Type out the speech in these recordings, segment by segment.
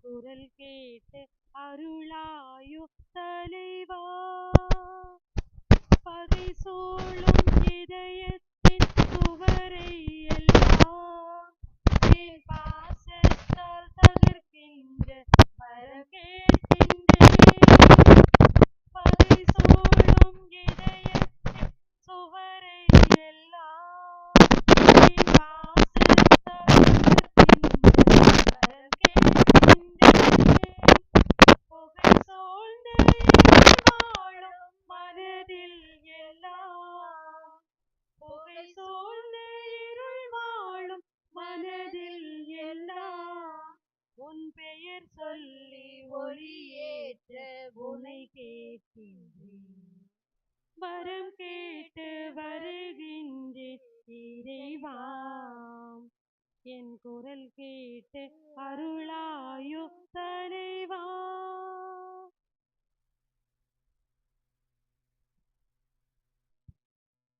குரல் கேட்டு அருளாயோ தலைவா. பகை சூழும் இதயத்தின் சுவரை எல்லாம் என் பாசத்தால் தகர்க்கின்ற வரம் கேட்கின்றேன். பகை சூழும் இதயத்தின் சுவரை எல்லாம் என் பாசத்தால் தகர்க்கின்ற வரம் கேட்கின்றேன். புகை சூழ்ந்த இருள் வாழும் மனதில் எல்லாம், புகை சூழ்ந்த இருள் வாழும் மனதில் எல்லாம், உன் பெயர் சொல்லி ஒளியேற்ற உனை கேட்கின்றேன். வரம் கேட்டு வருகின்றேன் இறைவா. என் குரல் கேட்டு அருளாயோ தலைவா.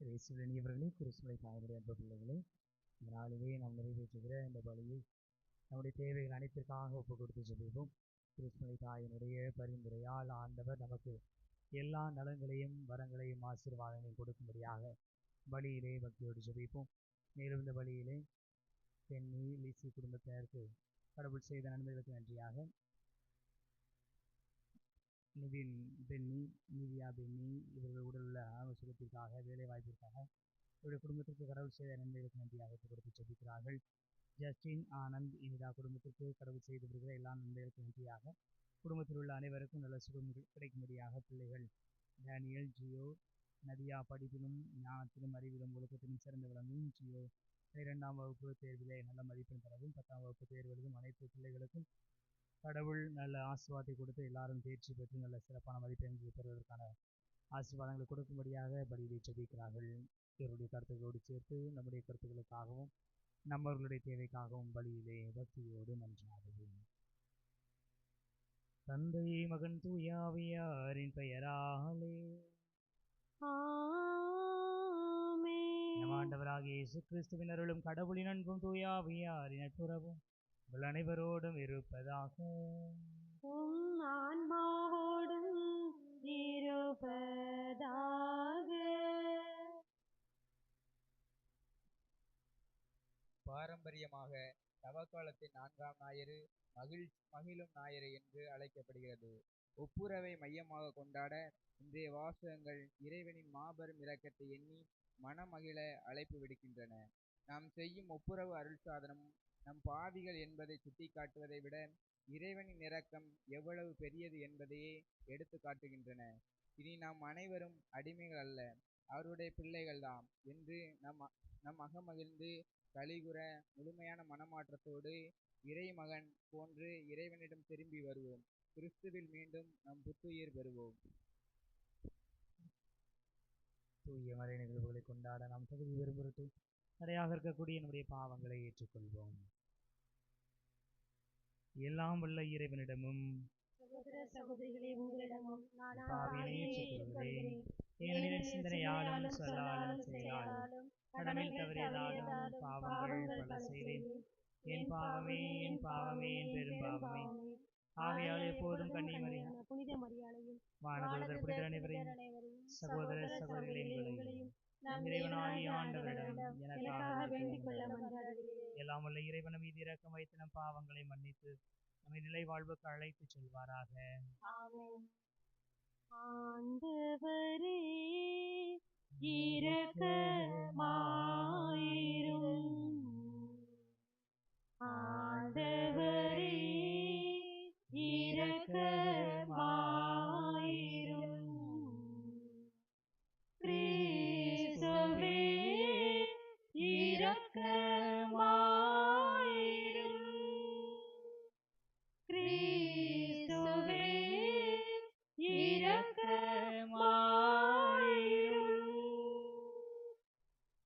இயேசுவின் கிறிஸ்துவை தாயுடைய அன்பு பிள்ளைகளே, இந்த நாளிலே நாம் நிறைவேற்றுகிற இந்த பலியை நம்முடைய தேவைகள் அனைத்திற்காக ஒப்பு கொடுத்து ஜெபிப்போம். கிறிஸ்துவை தாயினுடைய பரிந்துரையால் ஆண்டவர் நமக்கு எல்லா நலங்களையும் வரங்களையும் ஆசீர்வாதங்களையும் கொடுக்கும்படியாக பலியிலே பக்தியோடு ஜெபிப்போம். மேலும் இந்த பலியிலே பெண்ணி லீசி குடும்பத்தினருக்கு கடவுள் செய்த நன்மைகளுக்கு நன்றியாக நிவின் பென்னி, நிவியா பென்னி இவர்கள் உடல் உள்ள சுகத்திற்காக, வேலை வாய்ப்பிற்காக, இவருடைய குடும்பத்திற்கு கடவுள் செய்த நன்மைகளுக்கு நன்றியாக கொடுத்து ஜெபிக்கிறார்கள். ஜஸ்டின், ஆனந்த், இனிதா குடும்பத்திற்கு கடவுள் செய்து வருகிற எல்லா நன்மைகளுக்கு நன்றியாக குடும்பத்தில் உள்ள அனைவருக்கும் நல்ல சுகம் கிடைக்கும்படியாக பிள்ளைகள் டேனியல், ஜியோ, நதியா படிப்பிலும் ஞானத்திலும் அறிவிலும் ஒழுக்கத்திலும் சிறந்து விளங்கும். ஜியோ 2ஆம் வகுப்பு தேர்விலே நல்ல மதிப்பெண் பெறவும், 10ஆம் வகுப்பு தேர்வு எழுதும் அனைத்து பிள்ளைகளுக்கும் கடவுள் நல்ல ஆசீர்வாதத்தை கொடுத்து எல்லாரும் தேர்ச்சி பெற்று நல்ல சிறப்பான மதிப்பெண்களை பெறுவதற்கான ஆசீர்வாதங்களை கொடுக்கும்படியாக பலியிலே ஜெபிக்கிறார்கள். இவருடைய கருத்துக்களோடு சேர்த்து நம்முடைய கருத்துக்களுக்காகவும் நம்மவர்களுடைய தேவைக்காகவும் பலியிலே பக்தியோடு மன்றாடுவோம். தந்தை, மகன், தூய ஆவியாரின் பெயராலே ஆமென். நம் ஆண்டவராகிய இயேசு கிறிஸ்துவின் அருளும் கடவுளின் அன்பும் தூய ஆவியாரின் நட்புறவும் உங்கள் அனைவரோடும் இருப்பதாக. உம் ஆன்மாவோடும் இருப்பதாக. பாரம்பரியமாக தவக்காலத்தின் 4ஆம் ஞாயிறு மகிழும் ஞாயிறு என்று அழைக்கப்படுகிறது. ஒப்புரவை மையமாக கொண்டாட இன்றைய வாசகங்கள் இறைவனின் மாபெரும் இரக்கத்தை எண்ணி மனமகிழ அழைப்பு விடுக்கின்றன. நாம் செய்யும் ஒப்புரவு அருள் சாதனம் நம் பாவிகள் என்பதை சுட்டி காட்டுவதை விட இறைவனின் இரக்கம் எவ்வளவு பெரியது என்பதையே எடுத்து காட்டுகின்றன. இனி நாம் அனைவரும் அடிமைகள் அல்ல, அவருடைய பிள்ளைகள்தாம் என்று நம் அகமகிழ்ந்து கலிகுற முழுமையான மனமாற்றத்தோடு இறைமகன் போன்று இறைவனிடம் திரும்பி வருவோம். கிறிஸ்துவில் மீண்டும் நம் புத்துயிர் பெறுவோம். தூய மறை நிகழ்வுகளை கொண்டாட நாம் தகுதி பெறும் பொருட்டு தடையாக இருக்கக்கூடிய நம்முடைய பாவங்களை ஏற்றுக்கொள்வோம். எல்லாம் வல்ல இறைவனிடமும் சகோதரிகளே, உங்களிடமும் ஏனெனில் சிந்தனையாலும் சொல்லாலும் செயலாலும் கடமையில் தவறியதாலும் பாவங்கள் பல செய்தேன். என் பாவமே, என் பாவமே, என் பெரும் பாவமே. ஆகையால் எப்போதும் புனித மரியாதையும் வானதூதர் புனிதர் அனைவரையும் சகோதர சகோதரிகளையும் நம் இறைவனாகிய ஆண்டவரிடம் எனக்காக வேண்டிக் கொள்ள மன்றாடுகிறேன். எல்லாம் வல்ல இறைவன் மீது இரக்கம் வைத்து நம் பாவங்களை மன்னித்து நம்மை நிலை வாழ்வுக்கு அழைத்து செல்வாராக. ஆண்டவரே இரக்கமாயிரும். ஆண்டவரே இரக்கமாயிரும். கிறிஸ்துவே இரக்கமாயிரும். கிறிஸ்துவே இரக்கமாயிரும்.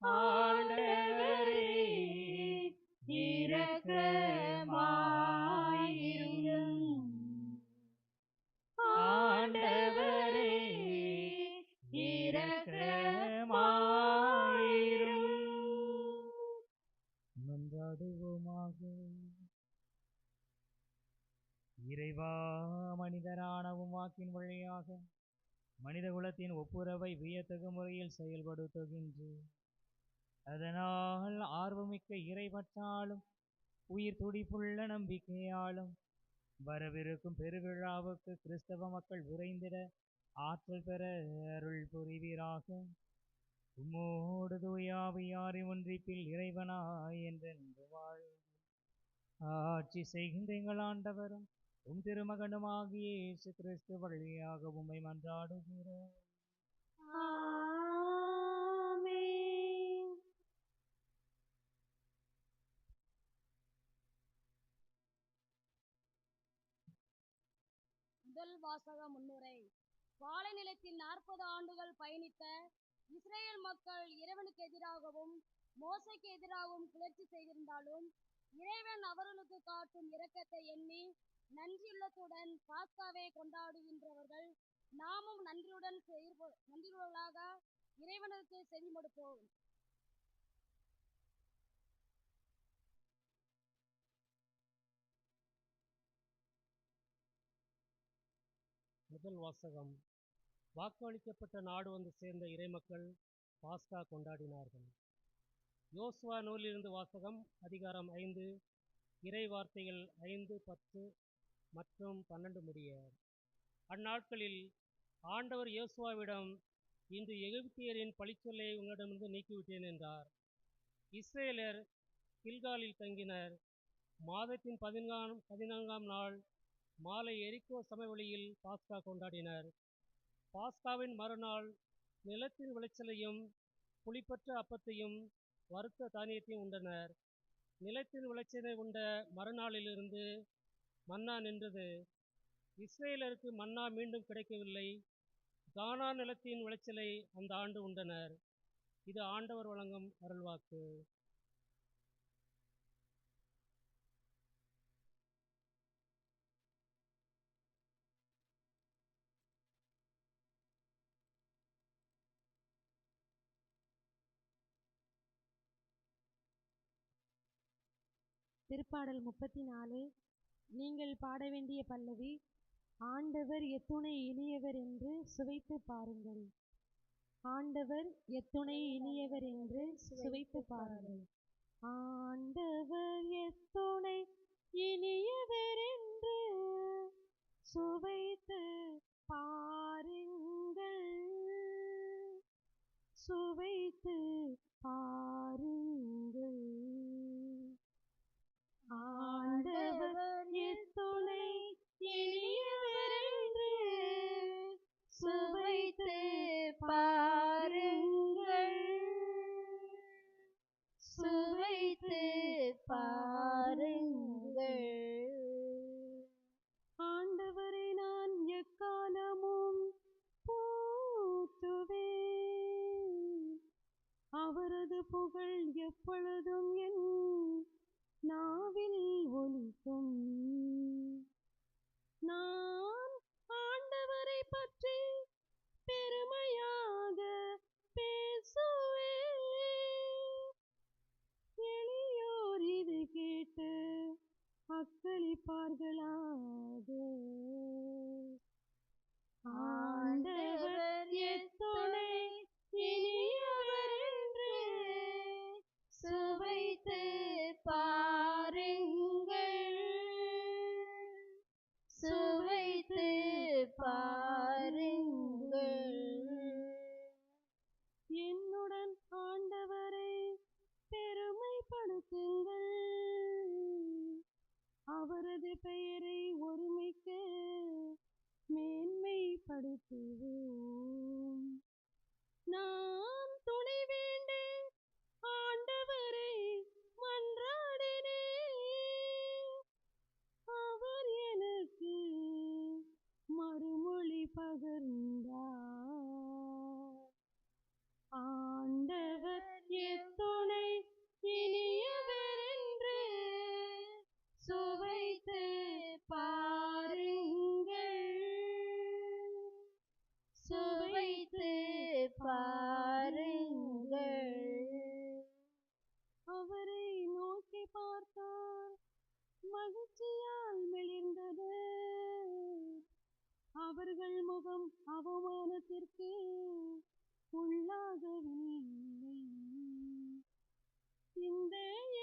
ஆண்டவரே இரக்கமாயிரும். ஆண்டவரே இரக்கமாயிரும். மன்றாடுவோமாக. இறைவா, மனிதரானவும் வாக்கின் வழியாக மனித குலத்தின் ஒப்புரவை வியத்தகு முறையில் செயல்படுத்துகின்றேன். அதனால் ஆர்வமிக்க இறைவற்றாலும் உயிர் துடிப்புள்ள நம்பிக்கையாலும் வரவிருக்கும் பெருவிழாவுக்கு கிறிஸ்தவ மக்கள் விரைந்திட ஆற்றல் பெற அருள் புரிவீராக. உம்மோடு தூயாவியாரின் ஒன்றிப்பில் இறைவனாய் என்றென்று வாழ்ந்து ஆட்சி செய்கின்ற எங்கள் ஆண்டவரும் உம் திருமகனுமாகிய இயேசு கிறிஸ்து வழியாக உம்மை மன்றாடுகிறோம். ஆமென். முதல் வாசக முன்னுரை. பாலை நிலத்தில் 40 ஆண்டுகள் பயணித்த இஸ்ரேல் மக்கள் இறைவனுக்கு எதிராகவும் மோசைக்கு எதிராகவும் கிளர்ச்சி செய்திருந்தாலும் இறைவன் அவர்களுக்கு காட்டும் இரக்கத்தை எண்ணி நன்றியுள்ளத்துடன் பாஸ்காவை கொண்டாடுகின்றவர்கள் நாமும் நன்றியுள்ளவர்களாக இறைவனுக்கு செவிமடுப்போம். முதல் வாசகம். வாக்களிக்கப்பட்ட நாடு வந்து சேர்ந்த இறைமக்கள் பாஸ்கா கொண்டாடினார்கள். யோசுவா நூலிலிருந்து வாசகம். அதிகாரம் 5, இறை வார்த்தைகள் 5, 10 மற்றும் 12 முடிய. அந்நாட்களில் ஆண்டவர் யோசுவாவிடம், இன்று எகிப்தியரின் பழிச்சொல்லை உங்களிடமிருந்து நீக்கிவிட்டேன் என்றார். இஸ்ரேலர் கில்காலில் தங்கினர். மாதத்தின் 14ஆம் நாள் மாலை எரிக்கோ சமவெளியில் பாஸ்கா கொண்டாடினர். பாஸ்காவின் மறுநாள் நிலத்தின் விளைச்சலையும் புளிப்பற்ற அப்பத்தையும் வறுத்த தானியத்தையும் உண்டனர். நிலத்தின் விளைச்சலை உண்ட மறுநாளிலிருந்து மன்னா நின்றது. இஸ்ரேலருக்கு மன்னா மீண்டும் கிடைக்கவில்லை. கானான் நிலத்தின் விளைச்சலை அந்த ஆண்டு உண்டனர். இது ஆண்டவர் வழங்கும் அருள்வாக்கு. திருப்பாடல் 34. நீங்கள் பாட வேண்டிய பல்லவி. ஆண்டவர் எத்துணை இனியவர் என்று சுவைத்து பாருங்கள். ஆண்டவர் எத்துணை இனியவர் என்று சுவைத்து பாருங்கள். ஆண்டவர் எத்துணை இனியவர் என்று சுவைத்து பாருங்கள். சுவைத்து பாருங்கள். ஆண்டவர் எத்துணை இனியவர் என்று சுவைத்து பாருங்கள். சுவைத்து பாருங்கள். ஆண்டவரை நான் எக்காலமும் போற்றுவேன். அவரது புகழ் எப்பொழுதும் என் நாவில் ஒலிக்கும். நான் ஆண்டவரை பற்றி பெருமையாக பேசுவேன். எளியோர் இது கேட்டு அக்களிப்பார்களாக. ஆண்டவர் எத்துணை இனியவர் என்று சுவைத்து பாருங்கள். சுவைத்து பாருங்கள். என்னுடன் ஆண்டவரை பெருமைப்படுத்துங்கள். அவரது பெயரை ஒருமிக்க மேன்மைப்படுத்துவோம். நான் துணை வேண்டி ஆண்டவரை மன்றாடினேன். அவர் எனக்கு மறுமொழி பகர்ந்தார். ஆண்டவர் எத்துணை இனியவர் என்று சுவைத்து பாருங்கள். சுவைத்து பாருங்கள். அவரை நோக்கி பார்த்தார், மகிழ்ச்சியால் மெலிந்தது அவர்கள் முகம் அவமானத்திற்கு உள்ளாகவில்லை. இந்த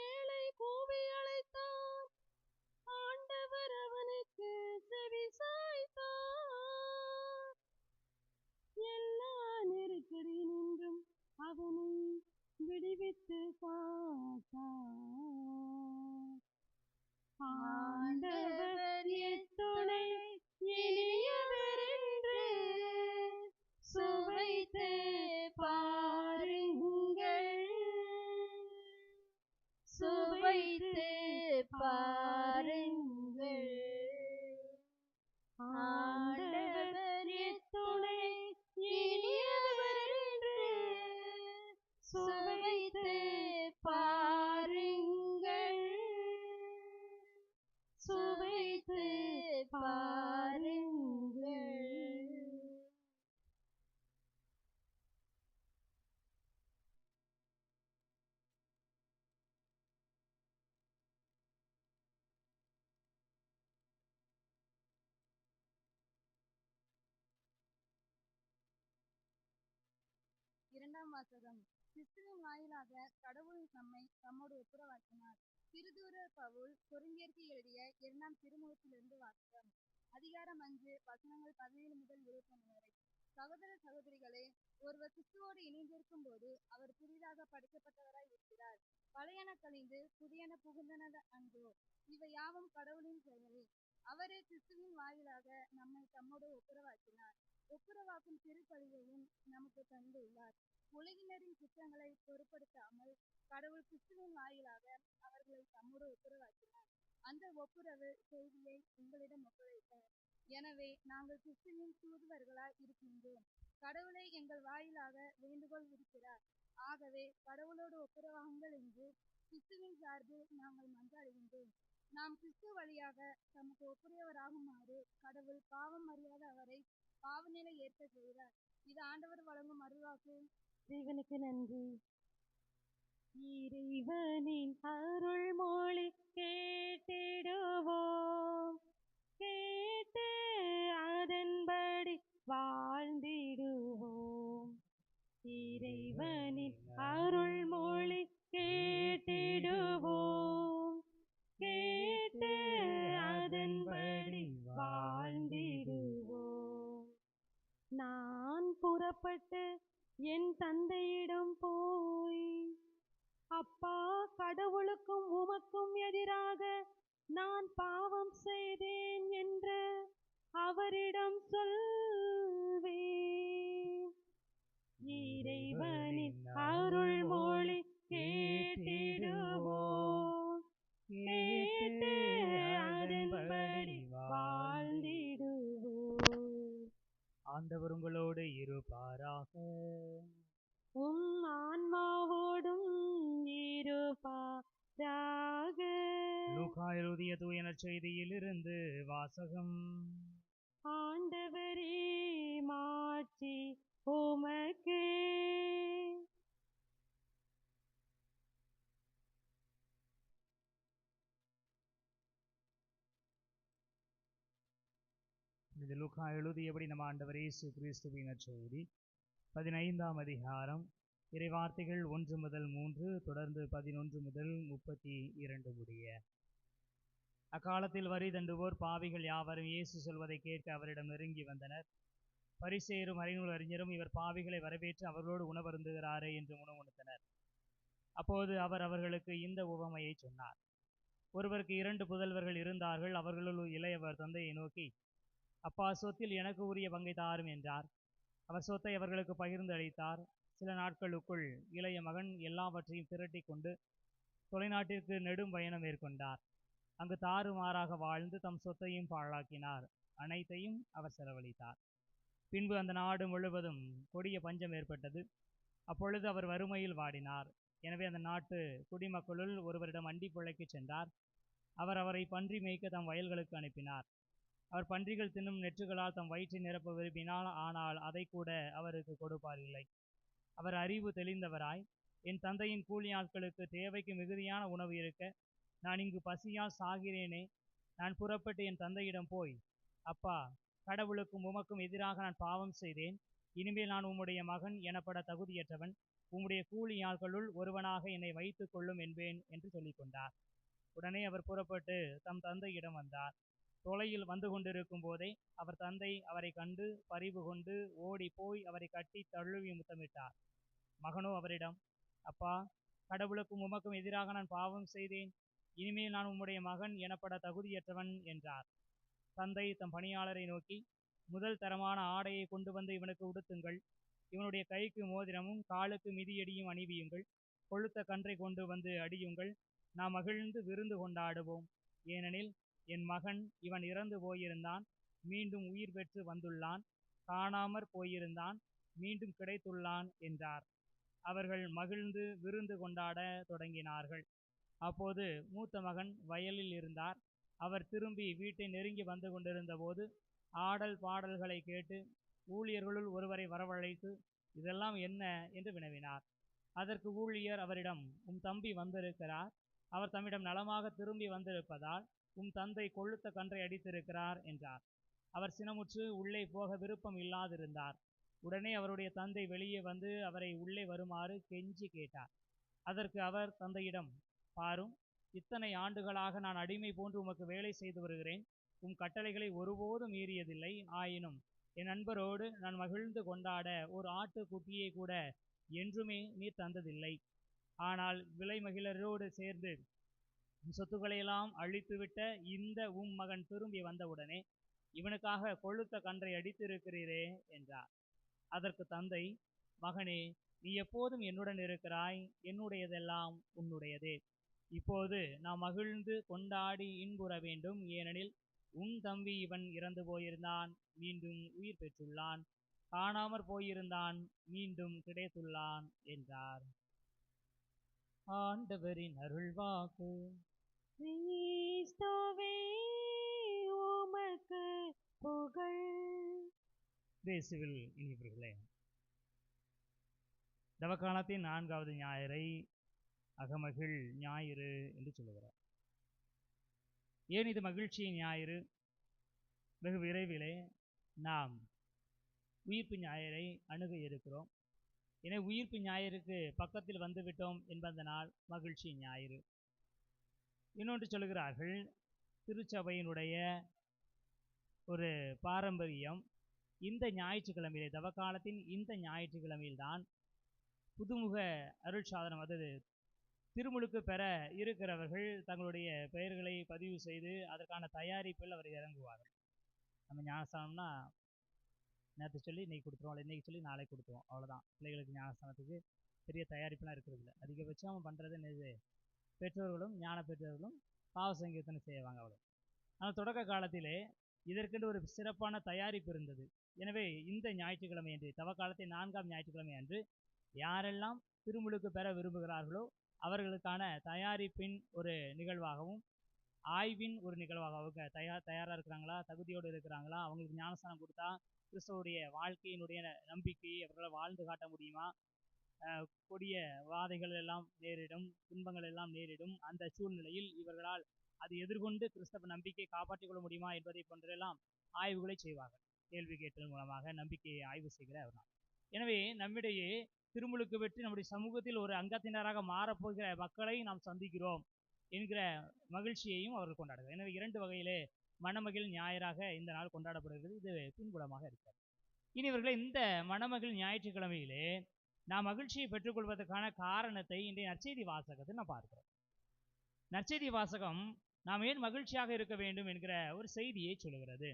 ஏழை கூவி அழைத்தார், ஆண்டவர் அவனுக்கு செவி சாய்த்தார். எல்லா நெருக்கடியினின்றும் அவனை விடுவித்து காத்தார். ஆண்டவர் எத்துணை இனியவர் என்று சுவைத்து பாருங்கள், சுவைத்து பாருங்கள். ஆண்டவர் எத்துணை இனியவர் என்று சுவைத்து பாருங்கள், சுவைத்து பாருங்கள். இரண்டாம் வாசகம். கிறிஸ்துவின் வாயிலாக கடவுள் நம்மை தம்மோடு ஒப்புரவாக்கினார். திருத்தூதர் பவுல் கொரிந்தியருக்கு எழுதிய 2ஆம் திருமுகத்திலிருந்து வாசகம். அதிகாரம் 5 வசனங்கள் 17 முதல் 21 வரை. சகோதர சகோதரிகளே, ஒருவர் கிறிஸ்துவோடு இணைந்திருக்கும் போது அவர் புதிதாக படைக்கப்பட்டவராய் இருக்கிறார். பழையன கழிந்து புதியன புகுந்தன அன்றோ. இவை யாவும் கடவுளின் செயலே. அவரே கிறிஸ்துவின் வாயிலாக நம்மை தம்மோடு ஒப்புரவாக்கினார். ஒப்புரவாக்கும் திருப்பலியையும் நமக்கு தந்துள்ளார். உலகினரின் குற்றங்களை பொருட்படுத்தாமல் கடவுள் கிறிஸ்துவின் வாயிலாக அவர்களை தம்மோடு ஒப்புரவாக்கினார். அந்த ஒப்புரவு செய்தியை உங்களிடம் ஒப்படைத்தார். எனவே நாங்கள் கிறிஸ்துவின் தூதுவர்களாய் இருக்கின்றோம். கடவுளை எங்கள் வாயிலாக வேண்டுகோள் விடுக்கிறார். ஆகவே கடவுளோடு ஒப்புரவாகுங்கள் என்று கிறிஸ்துவின் சார்பில் நாங்கள் மன்றாடுகின்றோம். நாம் கிறிஸ்து வழியாக தமக்கு ஒப்புரியவராகுமாறு கடவுள் பாவம் அறியாத அவரை பாவநிலை ஏற்க செய்கிறார். இது ஆண்டவர் வழங்கும் அருள்வாக்கு. இறைவனுக்கு நன்றி. இறைவனின் அருள்மொழி கேட்டிடுவோம், கேட்டு அதன்படி வாழ்ந்திடுவோம். இறைவனின் அருள்மொழி கேட்டிடுவோம், கேட்டு அதன்படி வாழ்ந்திடுவோம். நான் புறப்பட்டு என் தந்தையிடம் போய், அப்பா, கடவுளுக்கும் உமக்கும் எதிராக நான் பாவம் செய்தேன் என்று அவரிடம் சொல்வேன். இறைவனின் அருள்மொழி கேட்டிடுவோம், கேட்டு அதன்படி வாழ்ந்திடுவோம். ஆண்டவர் உங்களோடு இருப்பாராக. உம் ஆன்மாவோடும் இருப்பாராக. லூக்கா எழுதிய தூய நற்செய்தியிலிருந்து வாசகம். ஆண்டவரே, மாட்சி உமக்கே. இது லூக்கா எழுதியபடி நம் ஆண்டவர் இயேசு கிறிஸ்துவின் நற்செய்தி 15ஆம் அதிகாரம், இறைவார்த்தைகள் 1 முதல் 3 தொடர்ந்து 11 முதல் 32 முடிய. அக்காலத்தில் வரி தண்டுவோர் பாவிகள் யாவரும் இயேசு சொல்வதை கேட்க அவரிடம் நெருங்கி வந்தனர். பரிசேயரும் அறிஞர் அறிஞரும் இவர் பாவிகளை வரவேற்று அவர்களோடு உணவருந்துகிறாரே என்று முணுமுணுத்தனர். அப்போது அவர் அவர்களுக்கு இந்த உவமையை சொன்னார். ஒருவருக்கு 2 புதல்வர்கள் இருந்தார்கள். அவர்களுள் இளையவர் தந்தையை நோக்கி, அப்பா, சொத்தில் எனக்கு உரிய பங்கை தாரும் என்றார். அவர் சொத்தை அவர்களுக்கு பகிர்ந்து அளித்தார். சில நாட்களுக்குள் இளைய மகன் எல்லாவற்றையும் திரட்டி கொண்டு தொலைநாட்டிற்கு நெடும் பயணம் மேற்கொண்டார். அங்கு தாறுமாறாக வாழ்ந்து தம் சொத்தையும் பாழாக்கினார். அனைத்தையும் அவர் செலவழித்தார். பின்பு அந்த நாடு முழுவதும் கொடிய பஞ்சம் ஏற்பட்டது. அப்பொழுது அவர் வறுமையில் வாடினார். எனவே அந்த நாட்டு குடிமக்களுள் ஒருவரிடம் அண்டி பிழைக்கச் சென்றார். அவர் அவரை பன்றி மேய்க்க தம் வயல்களுக்கு அனுப்பினார். அவர் பன்றிகள் தின்னும் நெற்றுகளால் தம் வயிற்றை நிரப்ப விரும்பினால், ஆனால் அதை கூட அவருக்கு கொடுப்பார் இல்லை. அவர் அறிவு தெளிந்தவராய், என் தந்தையின் கூலி ஆட்களுக்கு தேவைக்கு மிகுதியான உணவு இருக்க நான் இங்கு பசியால் சாகிறேனே. நான் புறப்பட்டு என் தந்தையிடம் போய், அப்பா, கடவுளுக்கும் உமக்கும் எதிராக நான் பாவம் செய்தேன். இனிமேல் நான் உம்முடைய மகன் எனப்பட தகுதியற்றவன். உம்முடைய கூலியாள்களுள் ஒருவனாக என்னை வைத்துக் கொள்ளும் என்பேன் என்று சொல்லிக் கொண்டார். உடனே அவர் புறப்பட்டு தம் தந்தையிடம் வந்தார். தொலையில் வந்து கொண்டிருக்கும் போதே அவர் தந்தை அவரை கண்டு பரிவு கொண்டு ஓடி போய் அவரை கட்டி தழுவி முத்தமிட்டார். மகனோ அவரிடம், அப்பா, கடவுளுக்கும் உமக்கும் எதிராக நான் பாவம் செய்தேன். இனிமேல் நான் உம்முடைய மகன் எனப்பட தகுதியற்றவன் என்றார். தந்தை தம் பணியாளரை நோக்கி, முதல் தரமான ஆடையை கொண்டு வந்து இவனுக்கு உடுத்துங்கள். இவனுடைய கைக்கு மோதிரமும் காலுக்கு மிதியடியும் அணிவியுங்கள். கொழுத்த கன்றை கொண்டு வந்து அடியுங்கள். நாம் மகிழ்ந்து விருந்து கொண்டாடுவோம். ஏனெனில் என் மகன் இவன் இறந்து போயிருந்தான், மீண்டும் உயிர் பெற்று வந்துள்ளான். காணாமற் போயிருந்தான், மீண்டும் கிடைத்துள்ளான் என்றார். அவர்கள் மகிழ்ந்து விருந்து கொண்டாட தொடங்கினார்கள். அப்போது மூத்த மகன் வயலில் இருந்தார். அவர் திரும்பி வீட்டை நெருங்கி வந்து கொண்டிருந்த போது ஆடல் பாடல்களை கேட்டு ஊழியர்களுள் ஒருவரை வரவழைத்து, இதெல்லாம் என்ன என்று வினவினார். அதற்கு ஊழியர் அவரிடம், உம் தம்பி வந்திருக்கிறார். அவர் தம்மிடம் நலமாக திரும்பி வந்திருப்பதால் உம் தந்தை கொழுத்த கன்றை அடித்திருக்கிறார் என்றார். அவர் சினமுற்று உள்ளே போக விருப்பம் இல்லாதிருந்தார். உடனே அவருடைய தந்தை வெளியே வந்து அவரை உள்ளே வருமாறு கெஞ்சி கேட்டார். அதற்கு அவர் தந்தையிடம், பாரும், இத்தனை ஆண்டுகளாக நான் அடிமை போன்று உமக்கு வேலை செய்து வருகிறேன். உம் கட்டளைகளை ஒருபோதும் மீறியதில்லை. ஆயினும் என் நண்பரோடு நான் மகிழ்ந்து கொண்டாட ஒரு ஆட்டுக்குட்டியை கூட என்றுமே நீர் தந்ததில்லை. ஆனால் விலை மகிழரோடு சேர்ந்து சொத்துக்களையெல்லாம் அழித்துவிட்ட இந்த உம் மகன் திரும்பி வந்தவுடனே இவனுக்காக கொழுத்த கன்றை அடித்திருக்கிறீரே என்றார். அதற்கு தந்தை, மகனே, நீ எப்போதும் என்னுடன் இருக்கிறாய். என்னுடையதெல்லாம் உன்னுடையதே. இப்போது நாம் மகிழ்ந்து கொண்டாடி இன்புற வேண்டும். ஏனெனில் உன் தம்பி இவன் இறந்து போயிருந்தான், மீண்டும் உயிர் பெற்றுள்ளான். காணாமற் போயிருந்தான், மீண்டும் கிடைத்துள்ளான் என்றார். ஆண்டவரின் அருள்வாக்கு. கிறிஸ்துவே உமக்கு புகழ். இயேசுவில் இனியவர்களே, தவக்காலத்தின் 4வது ஞாயிறை அகமகிழ் ஞாயிறு என்று சொல்லுகிறார். ஏன் இது மகிழ்ச்சியின் ஞாயிறு? வெகு விரைவிலே நாம் உயிர்ப்பு ஞாயிறை அணுக இருக்கிறோம். எனவே உயிர்ப்பு ஞாயிறுக்கு பக்கத்தில் வந்துவிட்டோம் என்பதனால் மகிழ்ச்சி ஞாயிறு. இன்னொன்று சொல்கிறார்கள், திருச்சபையினுடைய ஒரு பாரம்பரியம், இந்த ஞாயிற்றுக்கிழமையிலே, தவக்காலத்தின் இந்த ஞாயிற்றுக்கிழமையில்தான் புதுமுக அருள் சாதனம், அதாவது திருமுழுக்கு பெற இருக்கிறவர்கள் தங்களுடைய பெயர்களை பதிவு செய்து அதற்கான தயாரிப்பில் அவர் இறங்குவார்கள். நம்ம ஞானஸ்தானம்னா நேற்று சொல்லி இன்னைக்கு கொடுத்துருவோம், இன்னைக்கு சொல்லி நாளைக்கு கொடுத்துருவோம், அவ்வளோதான். பிள்ளைகளுக்கு ஞானஸ்தானத்துக்கு பெரிய தயாரிப்புலாம் இருக்கிறது இல்லை. அதிகபட்சம் பண்ணுறது என்னது, பெற்றோர்களும் ஞான பெற்றோர்களும் பாவ சங்கீர்த்தனை செய்வாங்க, அவ்வளோ. ஆனால் தொடக்க காலத்திலே இதற்கென்று ஒரு சிறப்பான தயாரிப்பு இருந்தது. எனவே இந்த ஞாயிற்றுக்கிழமை அன்று, தவக்காலத்தின் 4ஆம் ஞாயிற்றுக்கிழமை அன்று யாரெல்லாம் திருமுழுக்கு பெற விரும்புகிறார்களோ அவர்களுக்கான தயாரிப்பின் ஒரு நிகழ்வாகவும் ஆய்வின் ஒரு நிகழ்வாக, அவங்க தயாராக இருக்கிறாங்களா, தகுதியோடு இருக்கிறாங்களா, அவங்களுக்கு ஞானஸ்தானம் கொடுத்தா கிறிஸ்துவோடைய வாழ்க்கையினுடைய நம்பிக்கையை அவர்களால் வாழ்ந்து காட்ட முடியுமா, கொடிய வாதைகள் எல்லாம் நேரிடும், துன்பங்கள் எல்லாம் நேரிடும், அந்த சூழ்நிலையில் இவர்களால் அதை எதிர்கொண்டு கிறிஸ்தவ நம்பிக்கையை காப்பாற்றிக் கொள்ள முடியுமா என்பதை போன்றெல்லாம் ஆய்வுகளை செய்வார்கள். கேள்வி கேட்டல் மூலமாக நம்பிக்கையை ஆய்வு செய்கிற அவர்கள். எனவே நம்மிடையே திருமுழுக்கு பெற்று நம்முடைய சமூகத்தில் ஒரு அங்கத்தினராக மாறப்போகிற மக்களை நாம் சந்திக்கிறோம் என்கிற மகிழ்ச்சியையும் அவர்கள் கொண்டாடுகிறார். எனவே 2 வகையிலே மணமகிழ் ஞாயிறாக இந்த நாள் கொண்டாடப்படுகிறது. இது பின்புலமாக இருக்கிறது. இனி இவர்களை இந்த மணமகிழ் ஞாயிற்றுக்கிழமையிலே நாம் மகிழ்ச்சியை பெற்றுக்கொள்வதற்கான காரணத்தை இன்றைய நற்செய்தி வாசகத்தை நாம் பார்க்கிறோம். நற்செய்தி வாசகம் நாம் ஏன் மகிழ்ச்சியாக இருக்க வேண்டும் என்கிற ஒரு செய்தியை சொல்லுகிறது.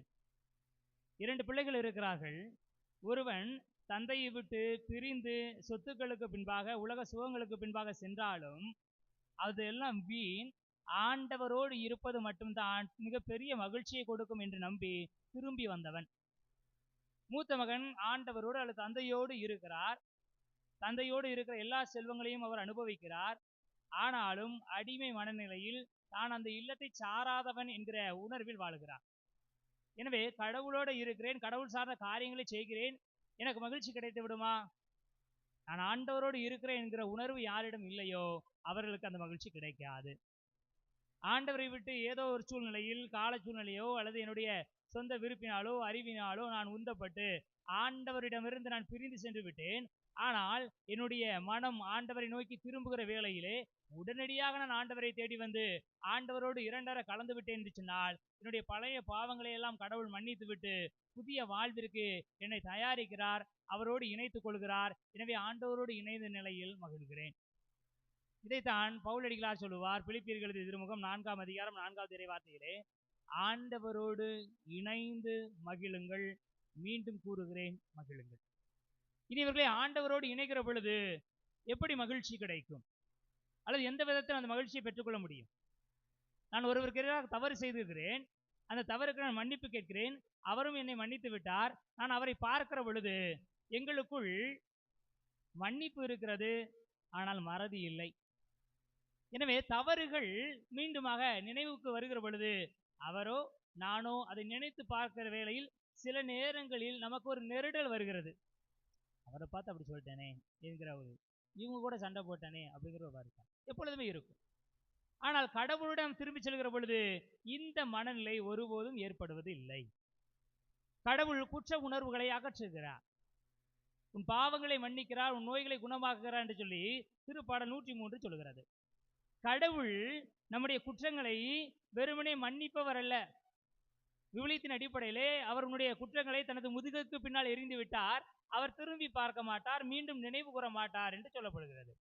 2 பிள்ளைகள் இருக்கிறார்கள். ஒருவன் தந்தையை விட்டு பிரிந்து சொத்துக்களுக்கு பின்பாக, உலக சுகங்களுக்கு பின்பாக சென்றாலும் அது எல்லாம் வீண், ஆண்டவரோடு இருப்பது மட்டும்தான் மிகப்பெரிய மகிழ்ச்சியை கொடுக்கும் என்று நம்பி திரும்பி வந்தவன். மூத்த மகன் ஆண்டவரோடு அல்லது தந்தையோடு இருக்கிறார். தந்தையோடு இருக்கிற எல்லா செல்வங்களையும் அவர் அனுபவிக்கிறார். ஆனாலும் அடிமை மனநிலையில் தான் அந்த இல்லத்தை சாராதவன் என்கிற உணர்வில் வாழுகிறார். எனவே கடவுளோடு இருக்கிறேன், கடவுள் சார்ந்த காரியங்களை செய்கிறேன், எனக்கு மகிழ்ச்சி கிடைத்து விடுமா? நான் ஆண்டவரோடு இருக்கிறேன் என்கிற உணர்வு யாரிடம் இல்லையோ அவர்களுக்கு அந்த மகிழ்ச்சி கிடைக்காது. ஆண்டவரை விட்டு ஏதோ ஒரு சூழ்நிலையில், கால சூழ்நிலையோ அல்லது என்னுடைய சொந்த விருப்பினாலோ அறிவினாலோ நான் உந்தப்பட்டு ஆண்டவரிடமிருந்து நான் பிரிந்து சென்று விட்டேன். ஆனால் என்னுடைய மனம் ஆண்டவரை நோக்கி திரும்புகிற வேளையிலே உடனடியாக நான் ஆண்டவரை தேடி வந்து ஆண்டவரோடு இரண்டர கலந்து விட்டேன் என்று சொன்னால் என்னுடைய பழைய பாவங்களை எல்லாம் கடவுள் மன்னித்து விட்டு புதிய வாழ்விற்கு என்னை தயாரிக்கிறார், அவரோடு இணைத்துக் கொள்கிறார். எனவே ஆண்டவரோடு இணைந்த நிலையில் மகிழ்கிறேன். இதைத்தான் பவுலடிகளார் சொல்லுவார் பிலிப்பியர்களது திருமுகம் 4ஆம் அதிகாரம் 4வது இறைவார்த்தையிலே, ஆண்டவரோடு இணைந்து மகிழுங்கள், மீண்டும் கூறுகிறேன் மகிழுங்கள். இனி இவர்களை ஆண்டவரோடு இணைகிற பொழுது எப்படி மகிழ்ச்சி கிடைக்கும், அல்லது எந்த விதத்தில் அந்த மகிழ்ச்சியை பெற்றுக்கொள்ள முடியும்? நான் ஒருவருக்கு எதிராக தவறு செய்திருக்கிறேன், அந்த தவறுக்கு நான் மன்னிப்பு கேட்கிறேன், அவரும் என்னை மன்னித்து விட்டார். நான் அவரை பார்க்கிற பொழுது எங்களுக்குள் மன்னிப்பு இருக்கிறது, ஆனால் மறதி இல்லை. எனவே தவறுகள் மீண்டுமாக நினைவுக்கு வருகிற பொழுது அவரோ நானோ அதை நினைத்து பார்க்கிற வேளையில் சில நேரங்களில் நமக்கு ஒரு நெருடல் வருகிறது. அவரை பார்த்து அப்படி சொல்லிட்டேனே என்கிற ஒரு, இவங்க கூட சண்டை போட்டானே அப்படிங்கிற ஒரு வருத்தம் எப்பொழுதுமே இருக்கும். ஆனால் கடவுளிடம் திரும்பி செல்கிற பொழுது இந்த மனநிலை ஒருபோதும் ஏற்படுவது இல்லை. கடவுள் குற்ற உணர்வுகளை அகற்றுகிறார், உன் பாவங்களை மன்னிக்கிறார், உன் நோய்களை குணமாக்குகிறார் என்று சொல்லி திருப்பாடல் 103 சொல்கிறது. கடவுள் நம்முடைய குற்றங்களை வெறுமனே மன்னிப்பவர் அல்ல. விவிலியத்தின் அடிப்படையிலே அவர் உன்னுடைய குற்றங்களை தனது முதுகுக்கு பின்னால் எறிந்து விட்டார், அவர் திரும்பி பார்க்க மாட்டார், மீண்டும் நினைவு கூற மாட்டார் என்று சொல்லப்படுகிறது.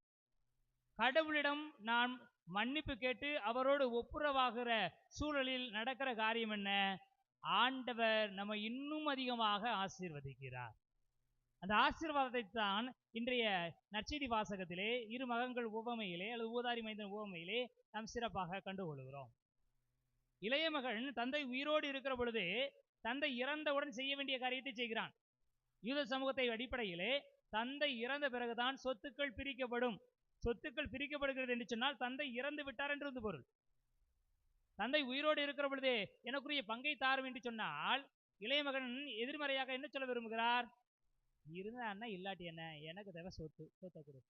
கடவுளிடம் நாம் மன்னிப்பு கேட்டு அவரோடு ஒப்புரவாகிற சூழலில் நடக்கிற காரியம் என்ன? ஆண்டவர் நம்ம இன்னும் அதிகமாக ஆசீர்வதிக்கிறார். அந்த ஆசீர்வாதத்தை தான் இன்றைய நற்செய்தி வாசகத்திலே இரு மகன்கள் உவமையிலே அல்லது ஊதாரி மைந்தன் உவமையிலே நாம் சிறப்பாக கண்டுகொள்கிறோம். இளைய மகன் தந்தை உயிரோடு இருக்கிற பொழுது தந்தை இறந்தவுடன் செய்ய வேண்டிய காரியத்தை செய்கிறான். யூத சமூகத்தை அடிப்படையிலே தந்தை இறந்த பிறகுதான் சொத்துக்கள் பிரிக்கப்படும். சொத்துக்கள் பிரிக்கப்படுகிறது என்று சொன்னால் தந்தை இறந்து விட்டார் என்று பொருள். தந்தை உயிரோடு இருக்கிற பொழுதே எனக்குரிய பங்கை தாரும் என்று சொன்னால் இளைய மகன் எதிர்மறையாக என்ன சொல்ல விரும்புகிறார்? இருந்தா என்ன இல்லாட்டி என்ன, எனக்கு தேவை சொத்தை கொடு.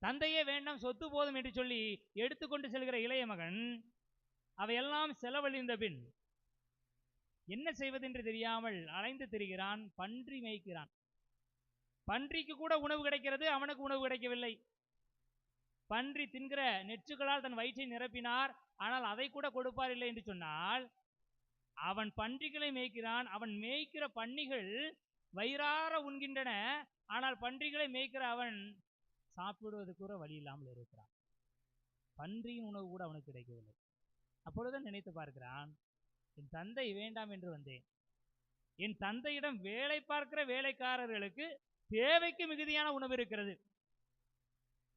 தந்தையே வேண்டாம் சொத்து போதும் என்று சொல்லி எடுத்துக்கொண்டு செல்கிற இளைய மகன் அவையெல்லாம் செலவழிந்த பின் என்ன செய்வது என்று தெரியாமல் அலைந்து திரிகிறான், பன்றி மேய்க்கிறான். பன்றிக்கு கூட உணவு கிடைக்கிறது, அவனுக்கு உணவு கிடைக்கவில்லை. பன்றி தின்கிற நெற்றுகளால் தன் வயிற்றை நிரப்பினார், ஆனால் அதை கூட கொடுப்பார் இல்லை என்று சொன்னால் அவன் பன்றிகளை மேய்க்கிறான். அவன் மேய்க்கிற பன்னிகள் வயிறார உண்கின்றன, ஆனால் பன்றிகளை மேய்க்கிற அவன் சாப்பிடுவது கூட வழி இல்லாமல் இருக்கிறான். பன்றியின் உணவு கூட அவனுக்கு கிடைக்கவில்லை. அப்பொழுதுதான் நினைத்து பார்க்கிறான், என் தந்தை வேண்டாம் என்று வந்தேன், என் தந்தையிடம் வேலை பார்க்கிற வேலைக்காரர்களுக்கு தேவைக்கு மிகுதியான உணவு இருக்கிறது.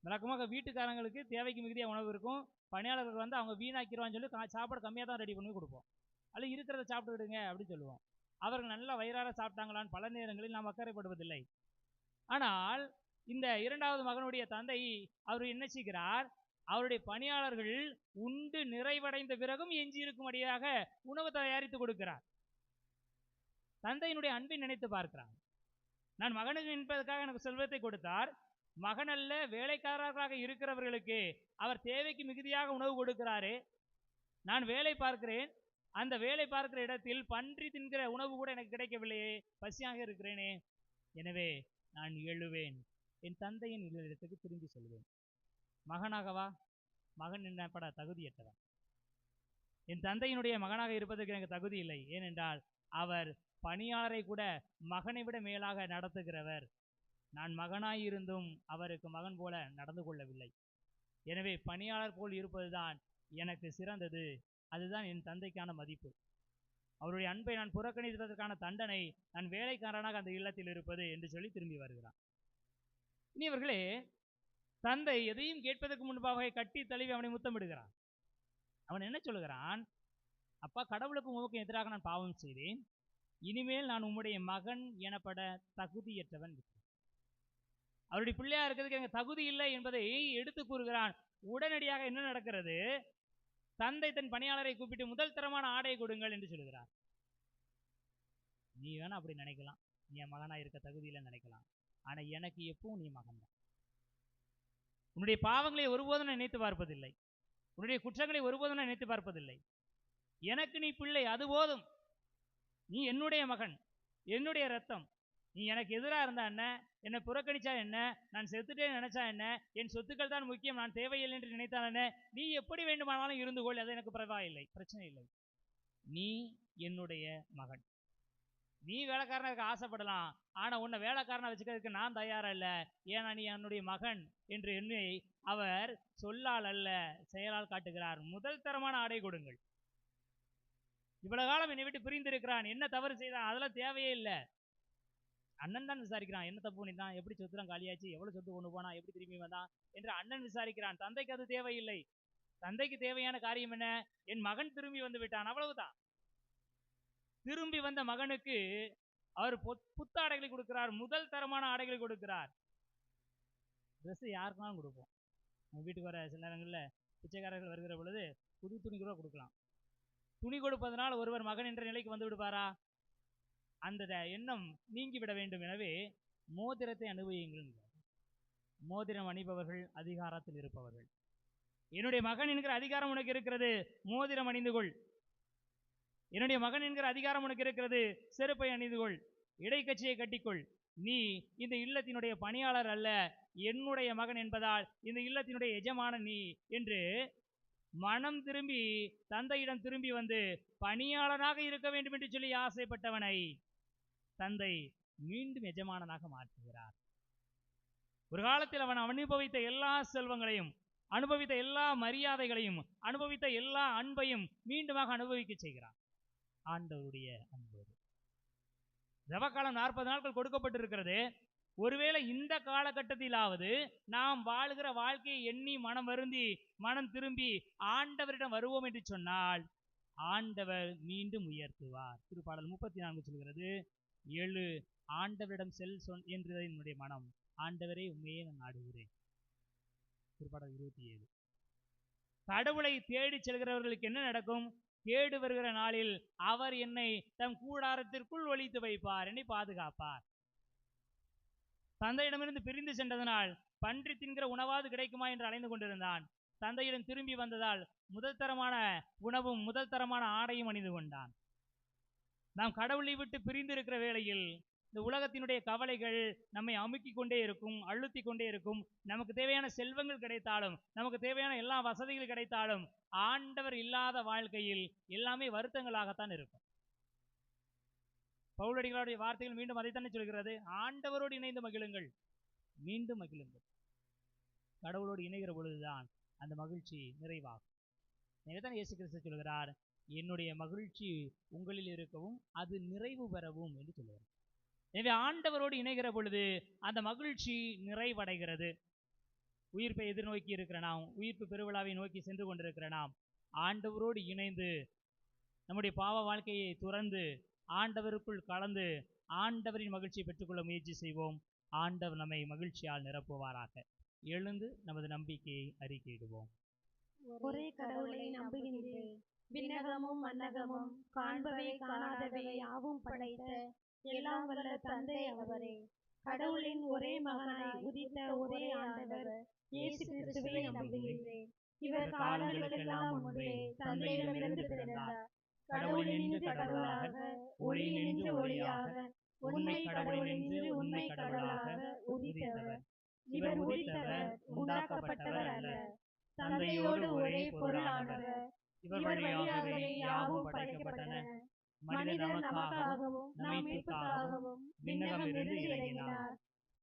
வழக்கமாக வீட்டுக்காரங்களுக்கு தேவைக்கு மிகுதியாக உணவு இருக்கும், பணியாளர்கள் வந்து அவங்க வீணாக்கிடுவான்னு சொல்லி சாப்பாடு கம்மியாக தான் ரெடி பண்ணி கொடுப்போம், அல்ல இருக்கிறத சாப்பிட்டு விடுங்க அப்படின்னு சொல்லுவோம். அவர்கள் நல்லா வயிறார சாப்பிட்டாங்களான்னு பல நேரங்களில் நாம் அக்கறைப்படுவதில்லை. ஆனால் இந்த இரண்டாவது மகனுடைய தந்தை அவர் என்ன செய்கிறார்? அவருடைய பணியாளர்கள் உண்டு நிறைவடைந்த பிறகும் எஞ்சி இருக்கும்படியாக உணவு தயாரித்து கொடுக்கிறார். தந்தையினுடைய அன்பை நினைத்து பார்க்கிறார். நான் மகனுக்கு என்பதற்காக எனக்கு செல்வத்தை கொடுத்தார், மகன் அல்ல வேலைக்காரர்களாக இருக்கிறவர்களுக்கு அவர் தேவைக்கு மிகுதியாக உணவு கொடுக்கிறாரே. நான் வேலை பார்க்கிறேன், அந்த வேலை பார்க்கிற இடத்தில் பன்றி தின்கிற உணவு கூட எனக்கு கிடைக்கவில்லையே, பசியாக இருக்கிறேனே. எனவே நான் எழுவேன், என் தந்தையின் இடத்துக்கு திரும்பி செல்வேன். மகனாகவா? மகன் என்னப்பட தகுதியற்றவன். என் தந்தையினுடைய மகனாக இருப்பதற்கு எனக்கு தகுதி இல்லை. ஏனென்றால் அவர் பணியாளரை கூட மகனை விட மேலாக நடத்துகிறவர். நான் மகனாயிருந்தும் அவருக்கு மகன் போல நடந்து கொள்ளவில்லை. எனவே பணியாளர் போல் இருப்பதுதான் எனக்கு சிறந்தது. அதுதான் என் தந்தைக்கான மதிப்பு. அவருடைய அன்பை நான் புறக்கணித்ததற்கான தண்டனை நான் வேலைக்காரனாக அந்த இல்லத்தில் இருப்பது என்று சொல்லி திரும்பி வருகிறான். இனியவர்களே, தந்தை எதையும் கேட்பதற்கு முன்பாக கட்டி தழுவி அவனை முத்தமிடுகிறான். அவன் என்ன சொல்லுகிறான்? அப்பா, கடவுளுக்கும் உமக்கும் எதிராக நான் பாவம் செய்தேன், இனிமேல் நான் உம்முடைய மகன் எனப்பட தகுதியற்றவன். அவருடைய பிள்ளையா இருக்கிறதுக்கு எனக்கு தகுதி இல்லை என்பதை எடுத்து கூறுகிறான். உடனடியாக என்ன நடக்கிறது? தந்தை தன் பணியாளரை கூப்பிட்டு முதல் தரமான ஆடை கொடுங்கள் என்று சொல்கிறார். நீ வேணா அப்படி நினைக்கலாம், நீ என் மகனா இருக்க தகுதியில நினைக்கலாம், ஆனா எனக்கு எப்பவும் நீ மகன் தான். உன்னுடைய பாவங்களை ஒருபோதும் நினைத்து பார்ப்பதில்லை, உன்னுடைய குற்றங்களை ஒருபோதும் நினைத்து பார்ப்பதில்லை. எனக்கு நீ பிள்ளை, அது போதும். நீ என்னுடைய மகன், என்னுடைய ரத்தம். நீ எனக்கு எதிராக இருந்தா என்ன, என்னை புறக்கணிச்சா என்ன, நான் செத்துட்டேன்னு நினைச்சா என்ன, என் சொத்துக்கள் தான் முக்கியம், நான் தேவையில்லை என்று நினைத்தால் என்ன, நீ எப்படி வேண்டுமானாலும் இருந்து கொள், அது எனக்கு பரவாயில்லை, பிரச்சனை இல்லை. நீ என்னுடைய மகன். நீ வேலைக்காரனா இருக்க ஆசைப்படலாம், ஆனா உன்னை வேலைக்காரனா வச்சுக்கிறதுக்கு நான் தயாரா இல்லை. ஏன்னா நீ என்னுடைய மகன் என்று என்னை அவர் சொல்லால் அல்ல செயலால் காட்டுகிறார். முதல் தரமான ஆடை கொடுங்கள். இவ்வளவு காலம் என்னை விட்டு பிரிந்து இருக்கிறான், என்ன தவறு செய்தான், அதெல்லாம் தேவையே இல்லை. அண்ணன் தான் விசாரிக்கிறான், என்ன தப்பு பண்ணிதான், எப்படி சொத்துலாம் காலியாச்சு, எவ்வளவு சொத்து கொண்டு போனா, எப்படி திரும்பி வந்தான் என்று அண்ணன் விசாரிக்கிறான். தந்தைக்கு அது தேவையில்லை. தந்தைக்கு தேவையான காரியம் என்ன, என் மகன் திரும்பி வந்து விட்டான், அவ்வளவுதான். திரும்பி வந்த மகனுக்கு அவர் புத்தாடைகளை கொடுக்கிறார், முதல் தரமான ஆடைகளை கொடுக்கிறார். ட்ரெஸ் யாருக்குனாலும் கொடுப்போம். நம்ம வீட்டுக்கு வர சில நேரங்களில் பிச்சைக்காரர்கள் வருகிற பொழுது புது துணி கூட கொடுக்கலாம். துணி கொடுப்பதனால் ஒருவர் மகன் என்ற நிலைக்கு வந்து விடுவாரா? அந்த எண்ணம் நீங்கிவிட வேண்டும். எனவே மோதிரத்தை அனுபவியுங்கள். மோதிரம் அணிபவர்கள் அதிகாரத்தில் இருப்பவர்கள். என்னுடைய மகன் என்கிற அதிகாரம் உனக்கு இருக்கிறது, மோதிரம் அணிந்து கொள். என்னுடைய மகன் என்கிற அதிகாரம் உனக்கு இருக்கிறது, செருப்பை அணிந்து கொள், இடைக்கட்சியை கட்டிக்கொள். நீ இந்த இல்லத்தினுடைய பணியாளர் அல்ல, என்னுடைய மகன் என்பதால் இந்த இல்லத்தினுடைய எஜமான நீ என்று மனம் திரும்பி தந்தையிடம் திரும்பி வந்து பணியாளனாக இருக்க வேண்டும் என்று சொல்லி ஆசைப்பட்டவனை தந்தை மீண்டும் எஜமானனாக மாற்றுகிறார். ஒரு காலத்தில் அவன் அனுபவித்த எல்லா செல்வங்களையும், அனுபவித்த எல்லா மரியாதைகளையும், அனுபவித்த எல்லா அன்பையும் மீண்டுமாக அனுபவிக்க செய்கிறான். ஆண்டவருடைய அன்பு. ஜபக்காலம் 40 நாட்கள் கொடுக்கப்பட்டிருக்கிறது. ஒருவேளை இந்த காலகட்டத்திலாவது நாம் வாழ்கிற வாழ்க்கையை எண்ணி மனம் வருந்தி மனம் திரும்பி ஆண்டவரிடம் வருவோம் என்று சொன்னால் ஆண்டவர் மீண்டும் உயர்த்துவார். திருப்பாடல் 34 சொல்கிறது, 7 ஆண்டவரிடம் செல் என்று என்னுடைய மனம், ஆண்டவரே உண்மையே நான் நாடுகிறேன். திருப்பாடல் 27. கடவுளை தேடி செல்கிறவர்களுக்கு என்ன நடக்கும்? கேடு வருகிற நாளில் அவர் என்னை தம் கூடாரத்திற்குள் ஒளித்து வைப்பார், என்னை பாதுகாப்பார். தந்தையிடமிருந்து பிரிந்து சென்றதனால் பன்றி தின்கிற உணவாது கிடைக்குமா என்று அலைந்து கொண்டிருந்தான். தந்தையிடம் திரும்பி வந்ததால் முதல் தரமான உணவும் முதல் தரமான ஆடையும் அணிந்து கொண்டான். நாம் கடவுளை விட்டு பிரிந்து இருக்கிற வேளையில் இந்த உலகத்தினுடைய கவலைகள் நம்மை அமுக்கி கொண்டே இருக்கும், அழுத்தி கொண்டே இருக்கும். நமக்கு தேவையான செல்வங்கள் கிடைத்தாலும், நமக்கு தேவையான எல்லா வசதிகள் கிடைத்தாலும் ஆண்டவர் இல்லாத வாழ்க்கையில் எல்லாமே வருத்தங்களாகத்தான் இருக்கும். பவுலடிகளுடைய வார்த்தைகள் மீண்டும் அதைத்தானே சொல்கிறது, ஆண்டவரோடு இணைந்து மகிழுங்கள், மீண்டும் மகிழுங்கள். கடவுளோடு இணைகிற பொழுதுதான் அந்த மகிழ்ச்சி நிறைவாகும். எனவேதான் இயேசு கிறிஸ்து சொல்கிறார், என்னுடைய மகிழ்ச்சி உங்களில் இருக்கவும் அது நிறைவு பெறவும் என்று சொல்கிறார். எனவே ஆண்டவரோடு இணைகிற பொழுது அந்த மகிழ்ச்சி நிறைவடைகிறது. உயிர்ப்பை எதிர்நோக்கி இருக்கிற நாம், உயிர்ப்பு பெருவிழாவை நோக்கி சென்று கொண்டிருக்கிற நாம் ஆண்டவரோடு இணைந்து நம்முடைய பாவ வாழ்க்கையை துறந்து ஆண்டவருக்குள் கலந்து ஆண்டவரின் மகிழ்ச்சியை பெற்றுக்கொள்ள முயற்சி செய்வோம். ஆண்டவர் நம்மை மகிழ்ச்சியால் நிரப்புவாராக. எழுந்து நமது நம்பிக்கையை அறிக்கையிடுவோம். ஒரே கடவுளை நம்புகின்றேன். விண்ணகமும் மன்னகமும் காண்பவை காணாதவை யாவும் படைத்த எல்லாம் வல்ல தந்தை அவரே. கடவுளின் ஒரே மகனாய் உதித்த ஒரே ஆண்டவர் இயேசு கிறிஸ்துவை நம்புகின்றேன். இவர் காலங்களுக்கெல்லாம் முன்பே தந்தையிடமிருந்து பிறந்தார். கடவுளினின்று கடவுளாக, ஒளியினின்று ஒளியாக, உண்மை கடவுளினின்று உண்மை கடவுளாக உதித்தவர். இவர் உதித்தவர், உண்டாக்கப்பட்டவர் அல்ல. தந்தையோடு ஒரே பொருளானவர். இவர் வழியாகவே யாவும் படைக்கப்பட்டன. மனிதர் நமக்காகவும் நம் மீட்புக்காகவும் விண்ணகமிருந்து இறங்கினார்.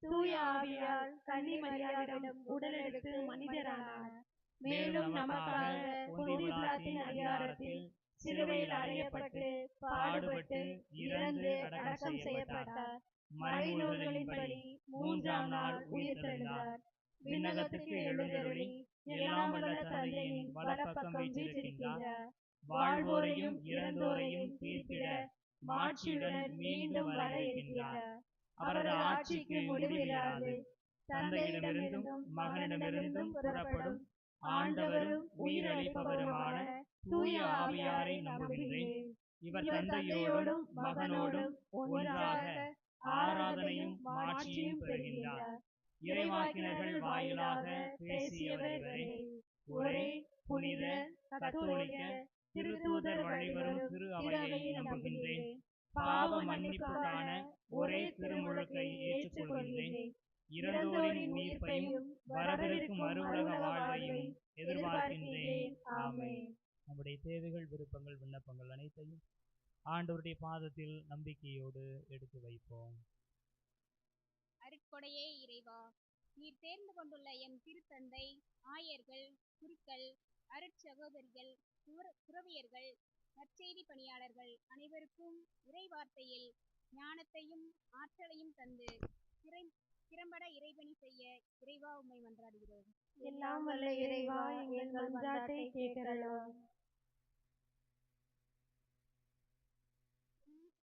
தூய ஆவியால் கன்னி மரியாவிடம் உடலெடுத்து மனிதரானார். மேலும் நமக்காக பொந்திய பிலாத்தின் அதிகாரத்தில் சிலுவையில் அறையப்பட்டு பாடுபட்டு இறந்து அடக்கம் செய்யப்பட்டார். மறைநூல்களின்படி 3ஆம் நாள் உயிர்த்தெழுந்தார். விண்ணகத்துக்கு எழுந்தருளி எல்லாம் வல்ல தந்தையின் வலப்பக்கம் வீற்றிருக்கின்றார். வாழ்வோரையும் இறந்தோரையும் தீர்ப்பிட மாட்சியுடன் மீண்டும் வர இருக்கிறார். அவரது ஆட்சிக்கு முடிவில்லாது. தந்தையிடமிருந்தும் மகனிடமிருந்தும் புறப்படும் ஆண்டவரும் உயிரளிப்பவருமான தூய ஆவியாரை நம்புகின்றேன். இவர் தந்தையோடும் மகனோடும் ஒன்றாக ஆராதனையும் மாட்சியும் பெறுகின்றார். இறைவாக்கினர்கள் வாயிலாக பேசியவர் இவரே. ஒரே புனித கத்தோலிக்க திருத்தூதர் வழிவரும் திரு அவையை நம்புகின்றேன். பாவ மன்னிப்புக்கான ஒரே திருமுழுக்கை ஏற்றுக்கொள்கின்றேன். இறந்தோரின் உயிர்ப்பையும் வரவிருக்கும் மறுவுலக வாழ்வையும் எதிர்பார்க்கின்றேன். ஆமென். நம்முடைய தேவைகள், விருப்பங்கள், விண்ணப்பங்கள் அனைத்தையும் ஆண்டவருடைய பாதத்தில் நம்பிக்கையோடு எடுத்து வைப்போம். அருட்கொடையே இறைவா, நீர் தேர்ந்து கொண்டுள்ள எம் திருத்தந்தை, ஆயர்கள், குருக்கள், அருட்சகோதரிகள், துறவியர்கள், நற்செய்தி பணியாளர்கள் அனைவருக்கும் இறைவார்த்தையில் ஞானத்தையும் ஆற்றலையும் தந்து திறம்பட இறைபணி செய்ய இறைவா உம்மை மன்றாடுகிறோம். எல்லாம் வல்ல இறைவா, எங்கள் மன்றாட்டை கேட்டருளும்.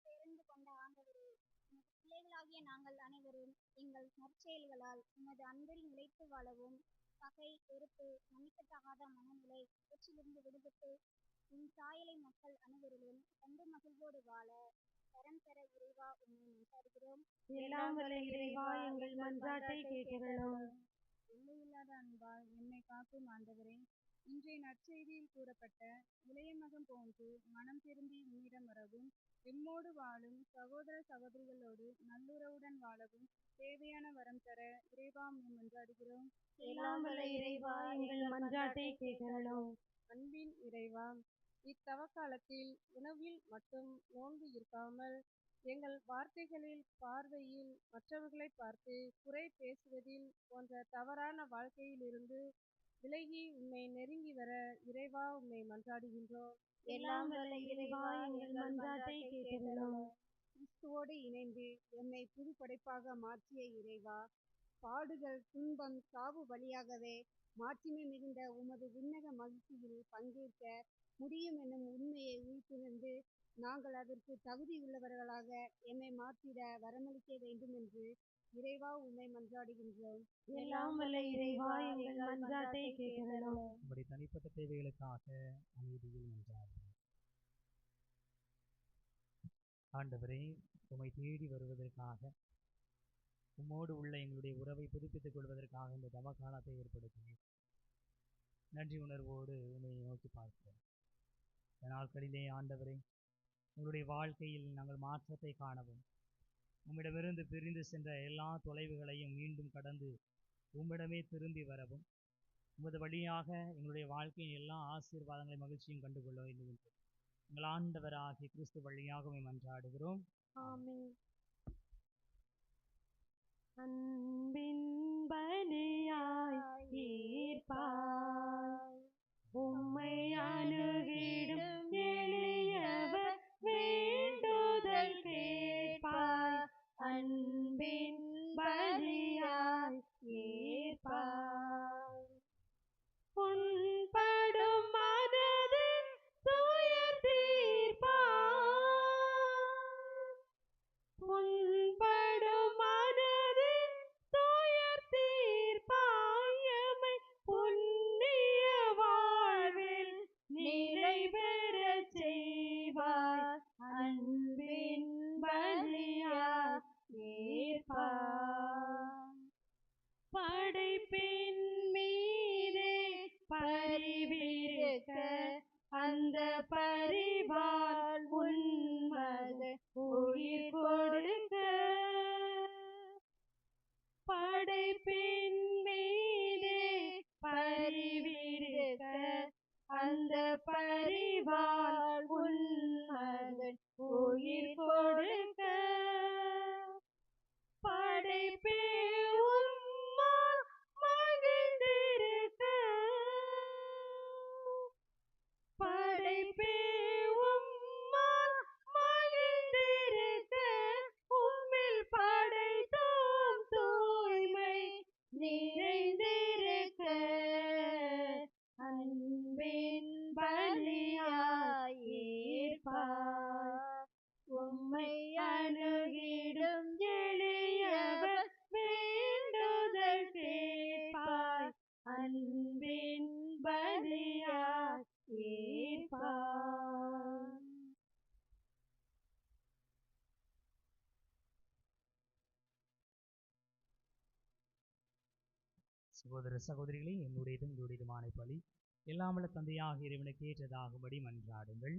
தேர்ந்து கொண்ட ஆண்டவரே, உமது பிள்ளைகளாகிய நாங்கள் அனைவரும் எங்கள் நற்செயல்களால் உமது அன்பில் நிலைத்து வாழவும், பகை, வெறுப்பு, மன்னிக்கத்தகாத மனநிலை இவற்றிலிருந்து விடுபட்டு உன் சாயலை மக்கள் அனைவரிலும் கண்டு மகிழ்வோடு வாழ கரம் பெற இறைவா உம்மை மன்றாடுகிறோம். எல்லாம் வல்ல இறைவா, எங்கள் மன்றாட்டை கேட்டருளும். எல்லையில்லாத அன்பால் என்னை காக்கும் ஆண்டவரே, இன்றைய நற்செய்தியில் கூறப்பட்ட இளைய மகன் போன்று மனம் திரும்பி உம்மிடம் வரவும், எம்மோடு வாழும் சகோதர சகோதரிகளோடு நல்லுறவுடன் வாழவும் தேவையான வரம் தர இறைவா உம்மை மன்றாடுகிறோம். எல்லாம் வல்ல இறைவா, எங்கள் மன்றாட்டை கேட்டருளும். அன்பின் இறைவா, இத்தவக்காலத்தில் உணவில் மட்டும் நோன்பு இருக்காமல் எங்கள் வார்த்தைகளில், பார்வையில், மற்றவர்களை பார்த்து குறை பேசுவதில் போன்ற தவறான வாழ்க்கையிலிருந்து விலகி உம்மை நெருங்கி வர இறைவா உம்மை மன்றாடுகின்றோம். எல்லாம் வல்ல இறைவா, எங்கள் மன்றாட்டை கேட்டருளும். கிறிஸ்துவோடு இணைந்து எம்மை புது படைப்பாக மாற்றிய இறைவா, பாடுகள், துன்பம், சாவு வழியாகவே மாட்சிமை மிகுந்த உமது விண்ணக மகிழ்ச்சியில் பங்கேற்க முடியும் என்னும் உண்மையை உயிர்த்துணர்ந்து நாங்கள் அதற்கு தகுதியுள்ளவர்களாக எம்மை மாற்றிட வரமளிக்க வேண்டும் என்று இறைவா உம்மை மன்றாடுகின்றோம். எல்லாம் வல்ல இறைவா, எங்கள் மன்றாட்டை கேட்டருளும். நம்முடைய தனிப்பட்ட தேவைகளுக்காக அமைதியில் மன்றாடுவோம். ஆண்டவரே, உம்மை தேடி வருவதற்காக, உம்மோடு உள்ள எங்களுடைய உறவை புதுப்பித்துக் கொள்வதற்காக இந்த தவக்காலத்தை ஏற்படுத்தினேன். நன்றி உணர்வோடு உம்மை நோக்கி பார்க்கிறோம். இந்த நாட்களிலே ஆண்டவரே, உங்களுடைய வாழ்க்கையில் நாங்கள் மாற்றத்தை காணவும், உம்மிடமிருந்து பிரிந்து சென்ற எல்லா தொலைவுகளையும் மீண்டும் கடந்து உம்மிடமே திரும்பி வரவும், உமது வழியாக எங்களுடைய வாழ்க்கையின் எல்லா ஆசீர்வாதங்களையும் மகிழ்ச்சியும் கண்டுகொள்ள வேண்டும் என்று எங்கள் ஆண்டவராகிய கிறிஸ்து வழியாக உம்மை மன்றாடுகிறோம். ஆமென். அன்பின் பலியாய் ஏற்பாய், உம்மை அணுகிடும் எளியவர் வேண்டுதல் கேட்பாய். அன்பின் பலியாய் ஏற்பாய், புண்படும் மனதின் துயர் தீர்ப்பாய். புண்படும் மனதின் துயர் தீர்ப்பாய், எம்மை புண்ணிய வாழ்வில் நிலை பெறச் செய்வாய். அன்பின் பலியாய் ஏற்பாய், படைப்பின் மீதே பரிவிருக்க அந்த பரிவால் உன் மகன் உயிர் கொடுக்க. படைப்பின் மீதே பரிவிருக்க அந்த பரிவால் உன் மகன் உயிர் கொடுக்க. படைப்பே உம்மால் மகிழ்ந்திருக்க, படைப்பே உம்மால் மகிழ்ந்திருக்க, உம்மில் படைத்தோம் தூய்மை நிறைந்திருக்க. அன்பின் பலியாய் ஏற்பாய், உம்மை அணுகிடும் எளியவர் வேண்டுதல் கேட்பாய். அன்பின் பலியாய் ஏற்பாய். சகோதர சகோதரிகளே, என்னுடையதும் உங்களுடையதுமான பலி எல்லாம் வல்ல தந்தையாக இறைவனுக்கு ஏற்றதாகும்படி மன்றாடுங்கள்.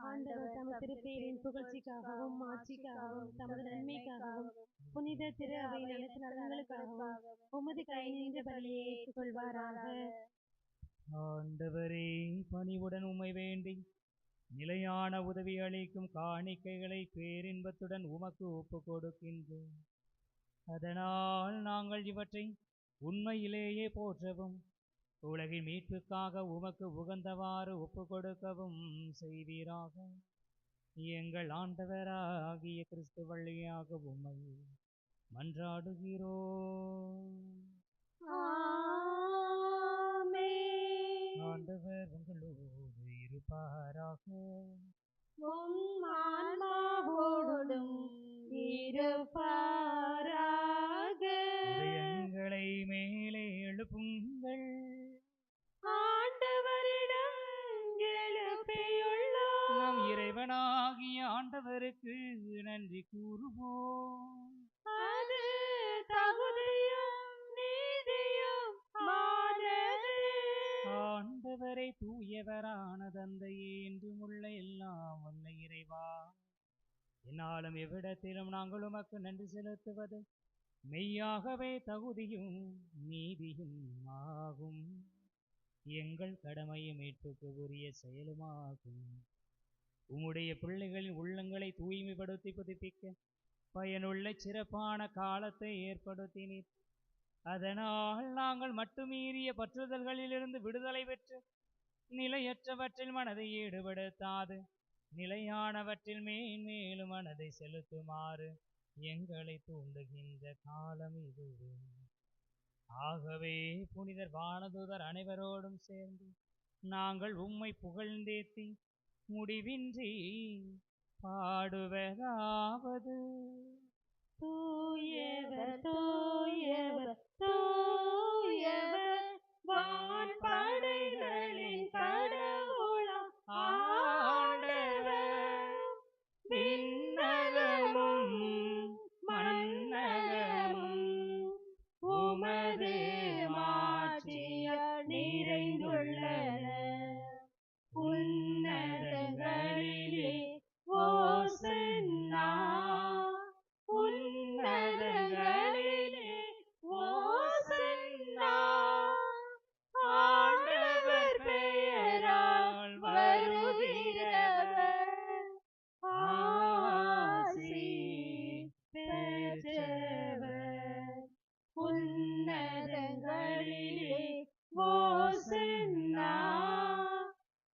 ஆண்டவர் தமது திருப்பேரின் புகழ்ச்சிக்காகவும் ஆட்சிக்காகவும் தமது நன்மைக்காகவும் புனித திரு அவையின் அனைத்து நலன்களுக்காகவும் உமது கை நின்ற பலியை ஏற்றுக்கொள்வாராக. ஆண்டவரே, பணிவுடன் உம்மை வேண்டி நிலையான உதவி அளிக்கும் காணிக்கைகளை பேரின்பத்துடன் உமக்கு ஒப்பு கொடுக்கின்றோம். அதனால் நாங்கள் இவற்றை உண்மையிலேயே போற்றவும் உலகின் மீட்புக்காக உமக்கு உகந்தவாறு ஒப்பு கொடுக்கவும் செய்வீராக. எங்கள் ஆண்டவராகிய கிறிஸ்து வழியாக உம்மை மன்றாடுகிறோம். ஆண்டவர் உங்களோடு இருப்பாராக. உம் ஆன்மாவோடும் இருப்பாராக. இதயங்களை மேலே எழுப்புங்கள். ஆண்டவரிடம் எழுப்பியுள்ளோம். நம் இறைவனாகிய ஆண்டவருக்கு நன்றி கூறுவோம். அது தகுதியும் நீதியுமானது. ஆண்டவரை தூயவரான தந்தையே, என்றும் உள்ள எல்லாம் வல்ல இறைவா, என்னாலும் எவ்விடத்திலும் நாங்கள் உமக்கு நன்றி செலுத்துவது மெய்யாகவே தகுதியும் நீதியும் ஆகும். எங்கள் கடமையும் மீட்புக்கு உரிய செயலுமாகும். உம்முடைய பிள்ளைகளின் உள்ளங்களை தூய்மைப்படுத்தி புதுப்பிக்க பயனுள்ள சிறப்பான காலத்தை ஏற்படுத்தினீர். அதனால் நாங்கள் மட்டுமீறிய பற்றுதல்களிலிருந்து விடுதலை பெற்று நிலையற்றவற்றில் மனதை ஈடுபடுத்தாது நிலையானவற்றில் மேன்மேலும் மனதை செலுத்துமாறு எங்களை தூண்டுகின்ற காலம் இதுவே. ஆகவே புனிதர் வானதூதர் அனைவரோடும் சேர்ந்து நாங்கள் உம்மை புகழ்ந்தேத்தி முடிவின்றி பாடுவதாவது: தூயவர் தூயவர் தூயவர் வான்படைகளின் கடவுளாம் ஆண்டவர். விண்ணகமும் மண்ணகமும் உமது மாட்சியால் நிறைந்துள்ளன. உன்னதங்களிலே ஓசன்னா, உன்னதங்களிலே ஓசன்னா. ஆண்டவர் பெயரால் வருகிறவர் ஆசி பெற்றவர். உன்னதங்களிலே ஓசன்னா,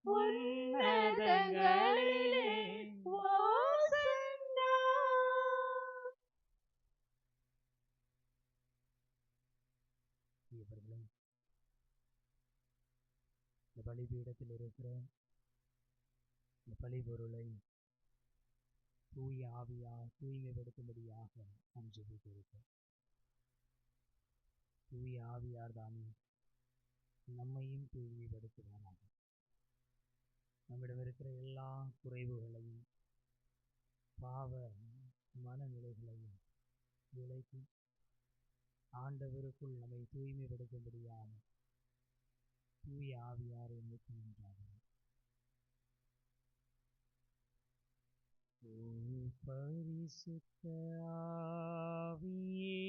உன்னதங்களிலே ஓசன்னா. இவர்களும் இந்த பலிபீடத்தில் இருக்கிற இந்த பலிபொருளை தூய ஆவியால் தூய்மைப்படுத்தும்படியாக நாம் ஜெபித்திருக்கிறோம். தூய ஆவியார் தாமே நம்மையும் தூய்மைப்படுத்துவாராக. நம்மிடம் இருக்கிற எல்லா குறைவுகளையும் பாவ மனநிலைகளையும் விலக்கி ஆண்டவருக்குள் நம்மை தூய்மைப்படுத்தும்படியாக தூய ஆவியாரை நோக்கி நின்றார்கள். ஓ பரிசுத்த ஆவியே,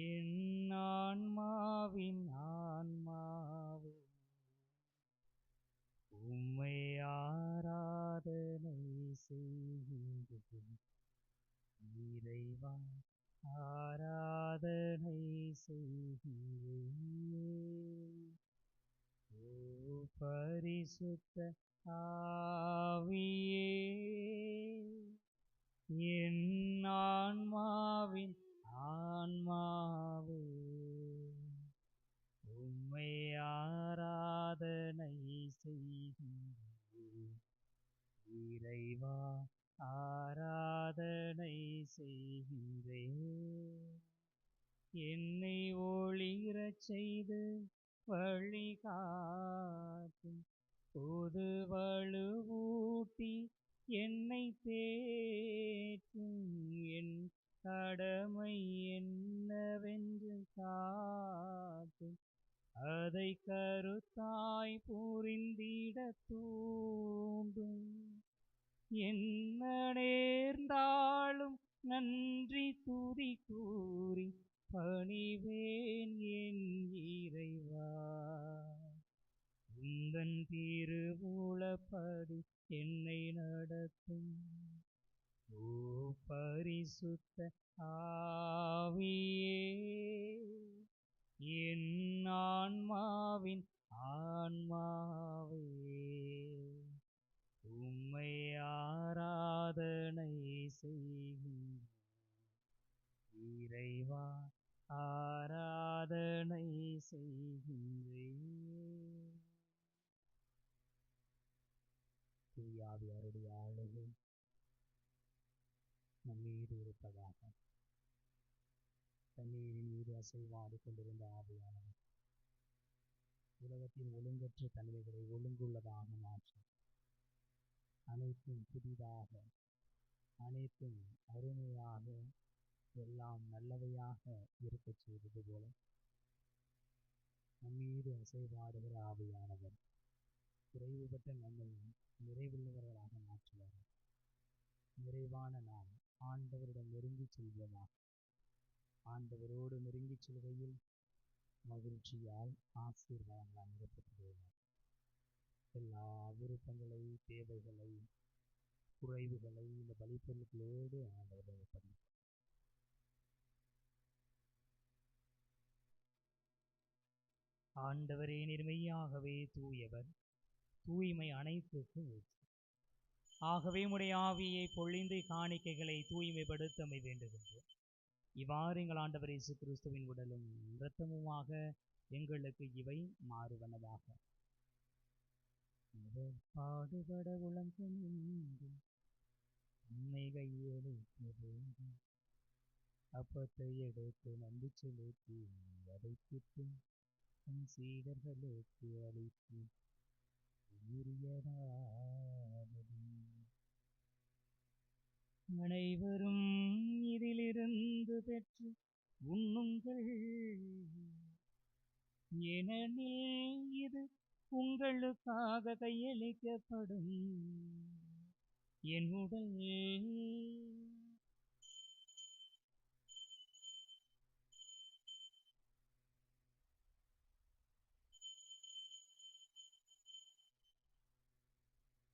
என் ஆன்மாவின் ஆன்மாவே, உம்மை ஆராதனை செய்கின்றேன். இறைவா, ஆராதனை செய்கின்றேன். ஓ பரிசுத்த ஆவியே, என் ஆன்மாவின் ஆன்மாவே, உம்மை ஆராதனை செய்கின்றேன். இறைவா, ஆராதனை செய்கின்றேன். என்னை ஒளிரச் செய்து வழிகாட்டும் புது வலுவூட்டி என்னை தேற்றும். என் கடமை என்னவென்று காட்டும், அதை தூண்டும். என்ன நேர்ந்தாலும் நன்றி துதி கூறி பணிவேன் என் இறைவா. உந்தன் திருவுளப்படி என்னை நடத்தும் ஓ பரிசுத்த ஆவியே, என் ஆன்மாவின் ஆன்மாவே, உம்மை ஆராதனை செய்கின்றேன். இறைவா ஆராதனை செய்கின்றேன். தூயாவியாருடைய ஆளுகை நம்மீது இருப்பதாக. தண்ணீரின் மீது அசைவாடி கொண்டிருந்த ஆவியானவர் உலகத்தின் ஒழுங்கற்ற தன்மைகளை ஒழுங்குள்ளதாக மாற்றும், அனைத்தும் புதிதாக, அனைத்தும் அருமையாக, எல்லாம் நல்லவையாக இருக்கச் செய்தது போல நம்மீது அசைவாடுகிற ஆவியானவர் குறைவுபட்ட நம்மை நிறைவுள்ளவர்களாக மாற்றுவார். நிறைவான நாம் ஆண்டவரிடம் நெருங்கி செல்வோமாக. ஆண்டவரோடு நெருங்கி செல்கையில் மகிழ்ச்சியால் ஆசீர்வாதங்களால் நிரப்பப்படுவோம். எல்லா விருப்பங்களை, தேவைகளை, குறைவுகளை இந்த பலிப்பொருட்களோடு ஆண்டவரை ஒப்படைப்போம். ஆண்டவரே நிர்மையாகவே தூயவர், தூய்மை அனைத்துக்கும் ஊற்று. ஆகவே உம்முடைய ஆவியை பொழிந்து காணிக்கைகளை தூய்மைப்படுத்தமை வேண்டுகின்றோம். இவ்வாறு எங்கள் ஆண்டவர் இயேசு கிறிஸ்துவின் உடலும் இரத்தமுமாக எங்களுக்கு இவை மாறுவனவாக. பாடுபட உளங்கொண்டு உம்மை கையெழுத்த வேண்டும். அப்பத்தை எடுத்து நன்றி செலுத்தி அதை பிட்டு தம் சீடர்களுக்கு அளித்து கூறியதாவது, அனைவரும் இதிலிருந்து பெற்று உண்ணுங்கள், ஏனெனில் இது உங்களுக்காக கையளிக்கப்படும் என் உடல்.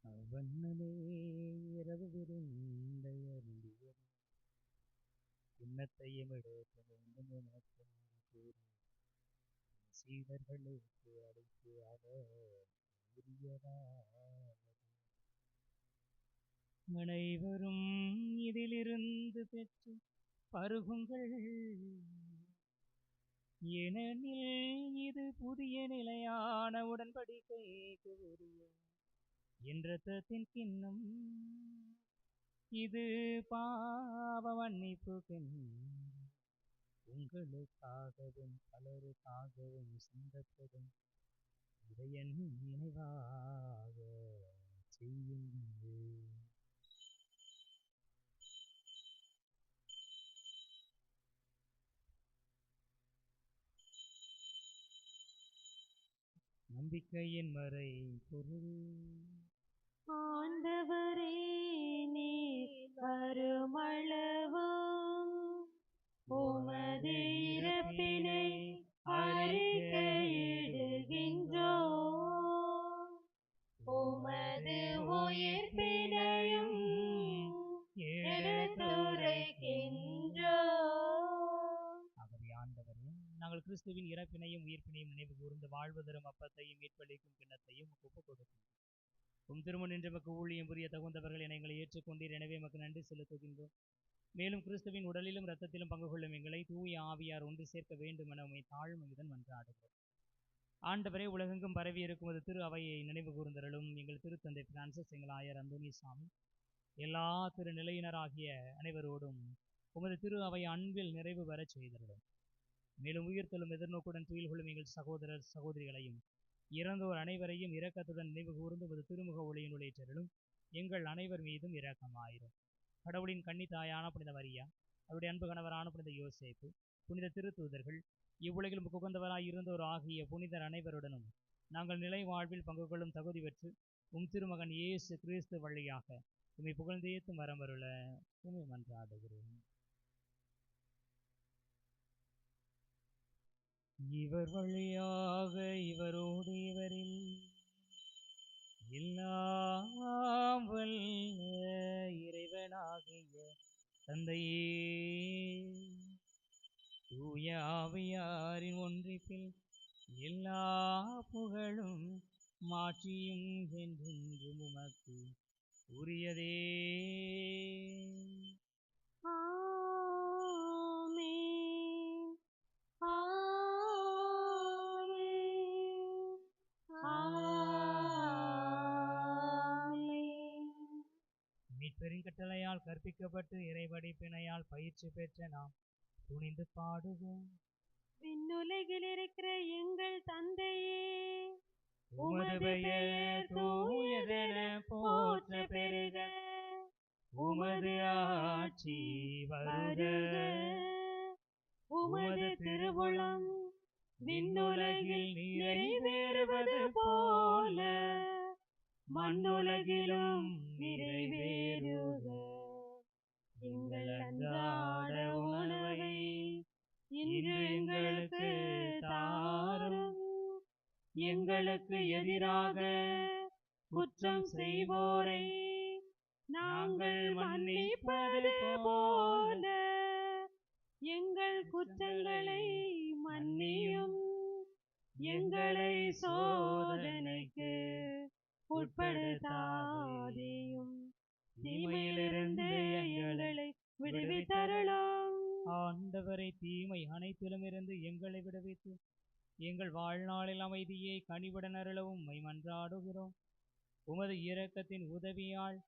அவ்வண்ணமே இரவு விருந்தை அருந்தியது, கிண்ணத்தையும் எடுக்க வேண்டும் என கூறி சீடர்களுக்கு அழைத்து அவர் கூறியதாவது, அனைவரும் இதிலிருந்து பெற்று பருகுங்கள், ஏனெனில் இது புதிய நிலையான உடன்படிக்கைக்கு உரிய என் இரத்தத்தின் கிண்ணம். இது பாவ மன்னிப்புக்கென்று உங்களுக்காகவும் பலருக்காகவும் சிந்தப்படும். இதை என் நினைவாக செய்யுங்கள். நம்பிக்கையின் மறை பொருள். ஆண்டவரே நீர் வருமளவும் உமது இறப்பினை அறிக்கையிடுகின்றோம், உமது உயிர்ப்பினையும் எடுத்துரைக்கின்றோம். ஆகவே ஆண்டவரே, நாங்கள் கிறிஸ்துவின் இறப்பினையும் உயிர்ப்பினையும் நினைவு கூர்ந்து வாழ்வு தரும் அப்பத்தையும் மீட்பளிக்கும் கிண்ணத்தையும் ஒப்புக் கொடுக்கின்றோம். உம் திருமணம் என்று எமக்கு ஊழியம் புரிய தகுந்தவர்கள் என எங்களை ஏற்றுக்கொண்டீர். எனவே எமக்கு நன்றி செலுத்துகின்றோம். மேலும் கிறிஸ்துவின் உடலிலும் இரத்தத்திலும் பங்கு கொள்ளும் எங்களை தூய ஆவியார் ஒன்று சேர்க்க வேண்டும் என உம்மை தாழ்மையுடன் மன்றாடுகிறோம். ஆண்டவரே, உலகெங்கும் பரவி இருக்கும் அது திரு அவையை நினைவு கூர்ந்தருளும். எங்கள் திருத்தந்தை பிரான்சிஸ், எங்கள் ஆயர் அந்தோனிசாமி, எல்லா திருநிலையினராகிய அனைவரோடும் உமது திரு அவை அன்பில் நிறைவு பெறச் செய்தருளும். மேலும் உயிர்த்தெழும் எதிர்நோக்குடன் துயில் கொள்ளும் எங்கள் சகோதரர் சகோதரிகளையும் இறந்தோர் அனைவரையும் இரக்கத்துடன் நினைவு கூர்ந்து உமது திருமுக ஒளியினுள் ஏற்றருளும். எங்கள் அனைவர் மீதும் இரக்கமாயிரும். கடவுளின் கன்னி தாயான புனித மரியா, அவருடைய அன்பு கணவரான புனித யோசேப்பு, புனித திருத்தூதர்கள், இவ்வுலகில் உகந்தவராய் இருந்தோர் ஆகிய புனிதர் அனைவருடனும் நாங்கள் நிலை வாழ்வில் பங்கு கொள்ளும் தகுதி பெற்று திருமகன் இயேசு கிறிஸ்து வழியாக உம்மை புகழ்ந்தேத்தும் வரமருள உம்மை மன்றாடுகிறோம். இவர் வழியாக இவரோடு இவரில் எல்லாம் வல்ல இறைவனாகிய தந்தையே, தூய ஆவியாரின் ஒன்றிப்பில் எல்லா புகழும் மாட்சியும் என்றென்றும் உமக்கு உரியதே. ஆமென். ஆமென். ஆமென். மீட்பெரும் கட்டளையால் கற்பிக்கப்பட்டு இறைவடிப்பினையால் பயிற்சி பெற்ற நாம் துணிந்து பாடுவோம். விண்ணுலகில் இருக்கிற எங்கள் தந்தையே, உமது பெயர் தூயதென போற்ற பெருக, உமது ஆட்சி வருக, உமது திருவுளம் விண்ணுலகில் நிறைவேறுவது போல மண்ணுலகிலும் நிறைவேறுக. எங்கள் அன்றாட உணவை இன்று எங்களுக்கு தாரும். எங்களுக்கு எதிராக குற்றம் செய்வோரை நாங்கள் மன்னிப்பது போல எங்கள் குற்றங்களை மன்னியும். எங்களை சோதனைக்கு உட்படுத்தாதேயும், தீமையிலிருந்து எங்களை விடுவித்தருளும். ஆண்டவரை தீமை அனைத்திலும் இருந்து எங்களை விடுவித்து எங்கள் வாழ்நாளில் அமைதியை கனிவுடன் அருளவும் உம்மை மன்றாடுகிறோம். உமது இரக்கத்தின் உதவியால்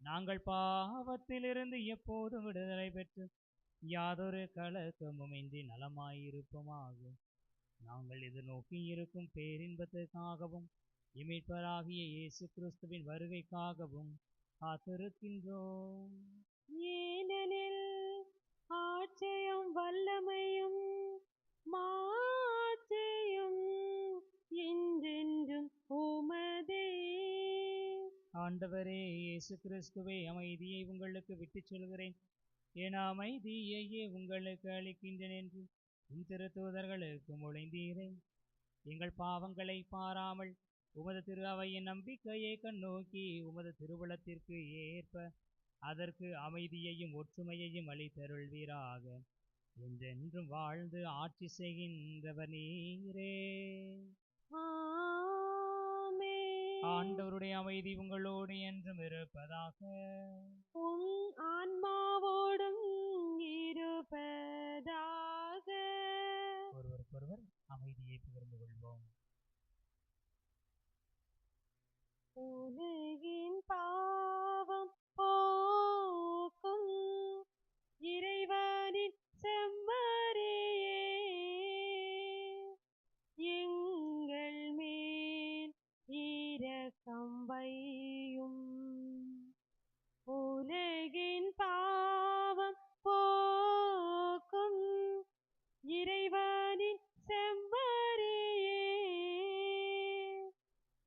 நாங்கள் பாவத்திலிருந்து எப்போதும் விடுதலை பெற்று யாதொரு கலக்கமுமின்றி நலமாயிருப்போமாக. நாங்கள் எதிர்நோக்கி இருக்கும் பேரின்பத்திற்காகவும் இமைப்பராகிய இயேசு கிறிஸ்துவின் வருகைக்காகவும் காத்திருக்கின்றோம். ஏனெனில் ஆட்சியும் வல்லமையும் மாட்சியும் என்றென்றும் உமதே. ஆண்டவரே இயேசு கிறிஸ்துவே, அமைதியை உங்களுக்கு விட்டுச் செல்கிறேன், என் அமைதியையே உங்களுக்கு அளிக்கின்றேன் என்று உம் திருத்தூதர்களுக்கு மொழிந்தீரே. எங்கள் பாவங்களை பாராமல் உமது திரு அவையின் நம்பிக்கையை கண்ணோக்கி உமது திருவுளத்திற்கு ஏற்ப அதற்கு அமைதியையும் ஒற்றுமையையும் அளித்தருள்வீராக. என்றென்றும் வாழ்ந்து ஆட்சி செய்கின்றவர் நீரே. ஆமென். ஆண்டவருடைய அமைதி உங்களோடு என்றும் இருப்பதாக. உம் ஆன்மாவோடும் இருப்பதாக. ஒருவருக்கொருவர் அமைதியை பகிர்ந்து கொள்வோம். உலகின் பாவம் போக்கும் இறைவனின் செம்மறியே, எங்கள் மேல் இரக்கம் வையும். உலகின் பாவம் போக்கும் இறைவனின் செம்மறியே,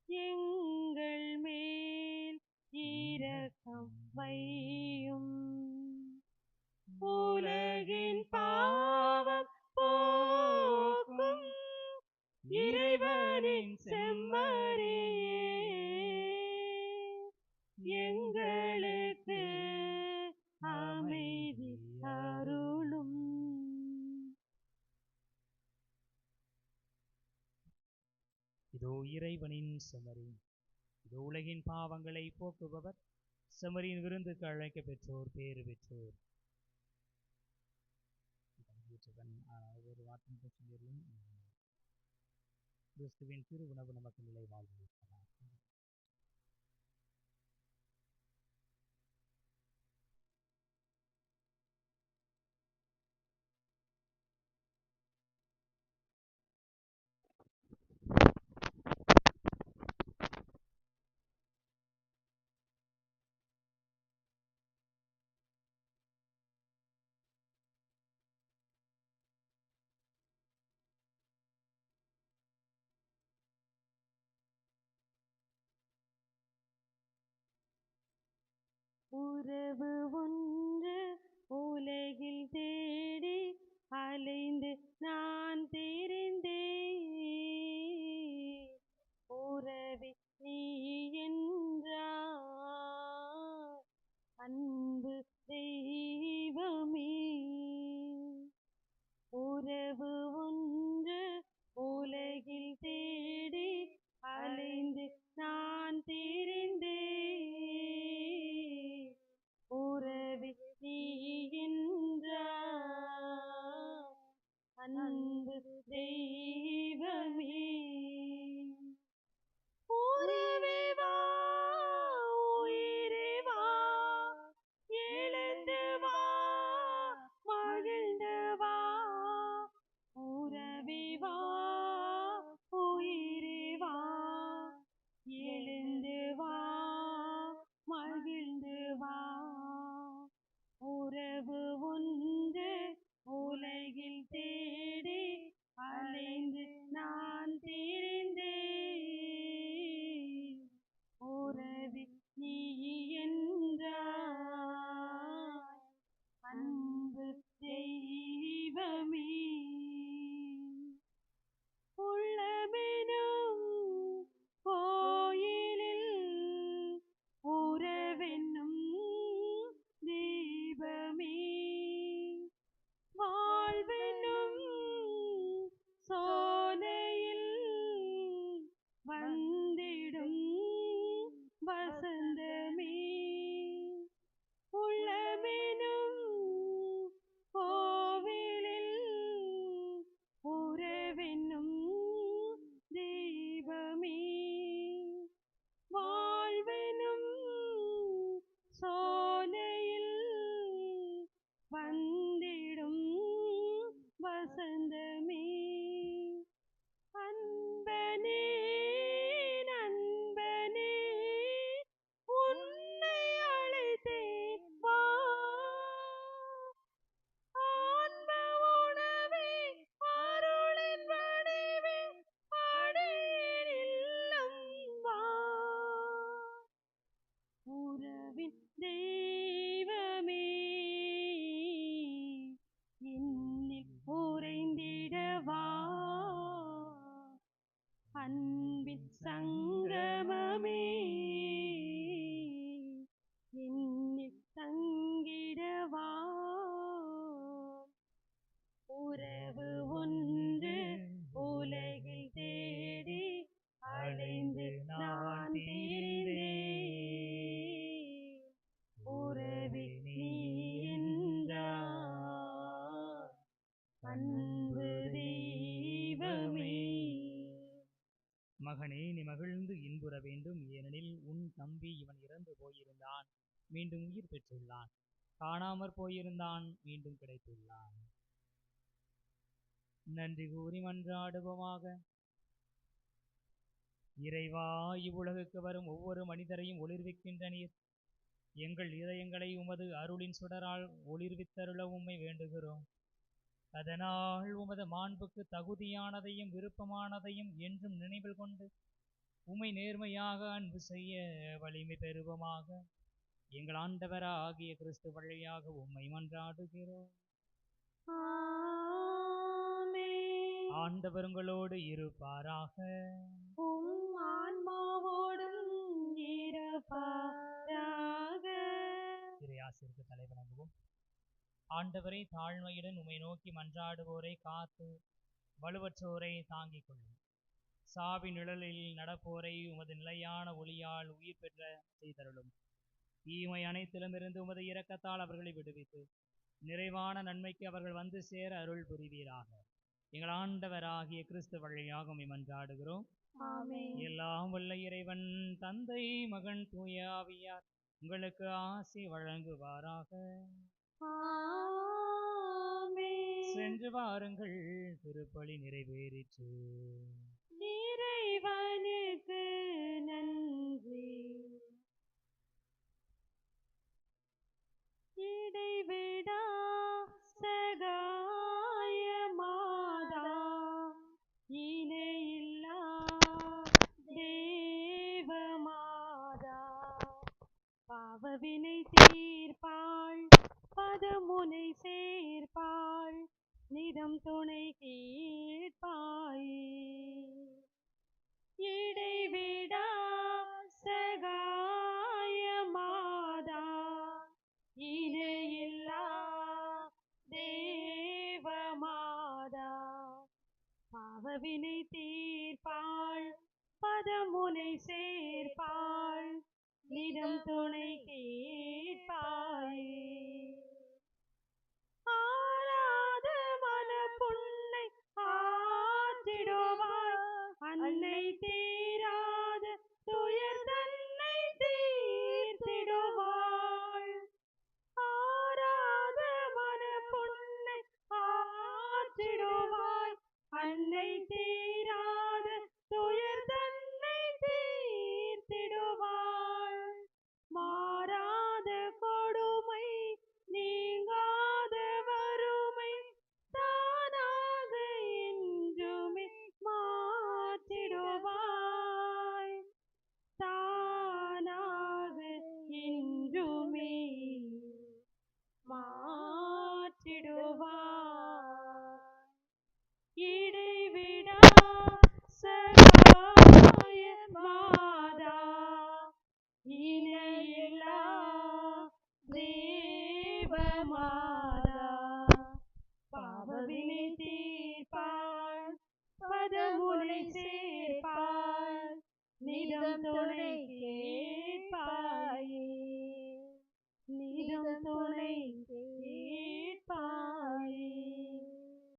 எங்கள் மேல் இரக்கம் வையும். உலகின் பாவம் போக்கும் இறைவனின் செம்மறியே, எங்களுக்கு அமைதி அருளும். இதோ இறைவனின் செம்மறி, இதோ உலகின் பாவங்களை போக்குபவர். செம்மறியின் விருந்துக்கு அழைக்க பெற்றோர் பேறு பெற்றோர். ஒவ்வொரு வார்த்தையும் கிறிஸ்துவின் திரு உணவு நமக்கு நிலை வாழ்வு. உறவு ஒன்று உலகில் தேடி அலைந்து நான் தெரிந்தேன். உறவே நீ என்றார் அன்பு தெய்வமே. உறவு ஒன்று உலகில் தேடி அலைந்து நான் தெரிந்தேன். உறவே நீ என்றார் அன்பு தெய்வமே. உறவே வா உயிரே வா எழுந்து வா மகிழ்ந்து வா. உறவே வா உயிரே வா எழுந்து வா மகிழ்ந்து வா. உறவு ஒன்று உலகில் தேடி அலைந்து நான் தெரிந்தேன். உறவே நீ என்றார் அன்பு தெய்வமே. உள்ளமெனும் கோயிலில் உறவென்னும் தீபமே. வாழ்வென்னும் சோலையில் வந்திடும் வசந்தமே. உள்ளமெனும் கோவிலில் உறவென்னும் தீபமே. வாழ்வெனும் சோலையில் வந்திடும் வசந்தமே. அன்பனே நண்பனே உன்னை அழைத்தேன் வா. ஆன்ம உணவே அருளின் வடிவே அடியேன் இல்லம் வா. உறவின் தெய்வமே என்னில் உறைந்திடவா. அன்பின் சங்கமமே என்னில் தங்கிடவா. உறவு ஒன்று உலகில் தேடி அலைந்து நான் தெரிந்தேன். உறவே நீ என்றார் அன்பு தெய்வமே. மகனே, நீ மகிழ்ந்து இன்புற வேண்டும், ஏனெனில் உன் தம்பி இவன் இறந்து போயிருந்தான், மீண்டும் உயிர் பெற்றுள்ளான். காணாமற் போயிருந்தான், மீண்டும் கிடைத்துள்ளான். நன்றி கூறி மன்றாடுவோமாக. இறைவா, இவ்வுலகுக்கு வரும் ஒவ்வொரு மனிதரையும் ஒளிர்விக்கின்ற நீர், எங்கள் இதயங்களை உமது அருளின் சுடரால் ஒளிர்வித்தருள உம்மை வேண்டுகிறோம். அதனால் உமது மாண்புக்கு தகுதியானதையும் விருப்பமானதையும் என்றும் நினைவில் கொண்டு உம்மை நேர்மையாக அன்பு செய்ய வலிமை பெறுவோமாக. எங்கள் ஆண்டவராகிய கிறிஸ்து வழியாக உம்மை மன்றாடுகிறோம். ஆமென். ஆண்டவர் உங்களோடு இருப்பாராக. உம் ஆன்மாவோடும் இருப்பாராக. இறையாசிற்கு தலைவணங்குவோம். ஆண்டவரை, தாழ்மையுடன் உம்மை நோக்கி மன்றாடுவோரை காத்து வலுவற்றோரை தாங்கிக் கொள்ளும். சாவி நிழலில் நடப்போரை உமது நிலையான ஒளியால் உயிர் பெற்ற செய்தருளும். தீமை அனைத்திலுமிருந்து உமது இரக்கத்தால் அவர்களை விடுவித்து நிறைவான நன்மைக்கு அவர்கள் வந்து சேர அருள் புரிவீராக. எங்கள் ஆண்டவராகிய கிறிஸ்து வழியாக உம்மை மன்றாடுகிறோம். ஆமென். எல்லாம் வல்ல இறைவன் தந்தை, மகன், தூய ஆவியார் உங்களுக்கு ஆசி வழங்குவாராக. ஆமென். சென்று வாருங்கள், திருப்பலி நிறைவேறிற்று. இறைவனுக்கு நன்றி. இடைவிடா சகாயமாதா இணையில்லா தேவமாதா பாவ பாவவினை தீர்ப்பாள் பதமுனை சேர்ப்பாள் நிதம் துணை கேட்பாய் இடைவிடா சகாயமாதா இணையில்லா தேவமாதா பாவவினை தீர்ப்பாள் பதமுனை சேர்ப்பாள் நிதம் துணை கேட்பாய் ஆராத மனப்புண்ணை ஆற்றிடுவாய் அன்னை தீராத துயர் தன்னை தீர்த்திடுவாள் ஆராத மனப்புண்ணை ஆற்றிடுவாய் அன்னை தீராத துயர் தன்னை தீர்த்திடுவாள் மாறாத கொடுமை நீங்காத வறுமை தானாக என்றுமே மாற்றிடுவாய் தானாக என்றுமே மாற்றிடுவாய் இடைவிடா சகாய மாதா இணையில்லா தேவமாதா பாவவினை தீர்ப்பாள் பதமுனை சேர்ப்பாள் நிதம் துணை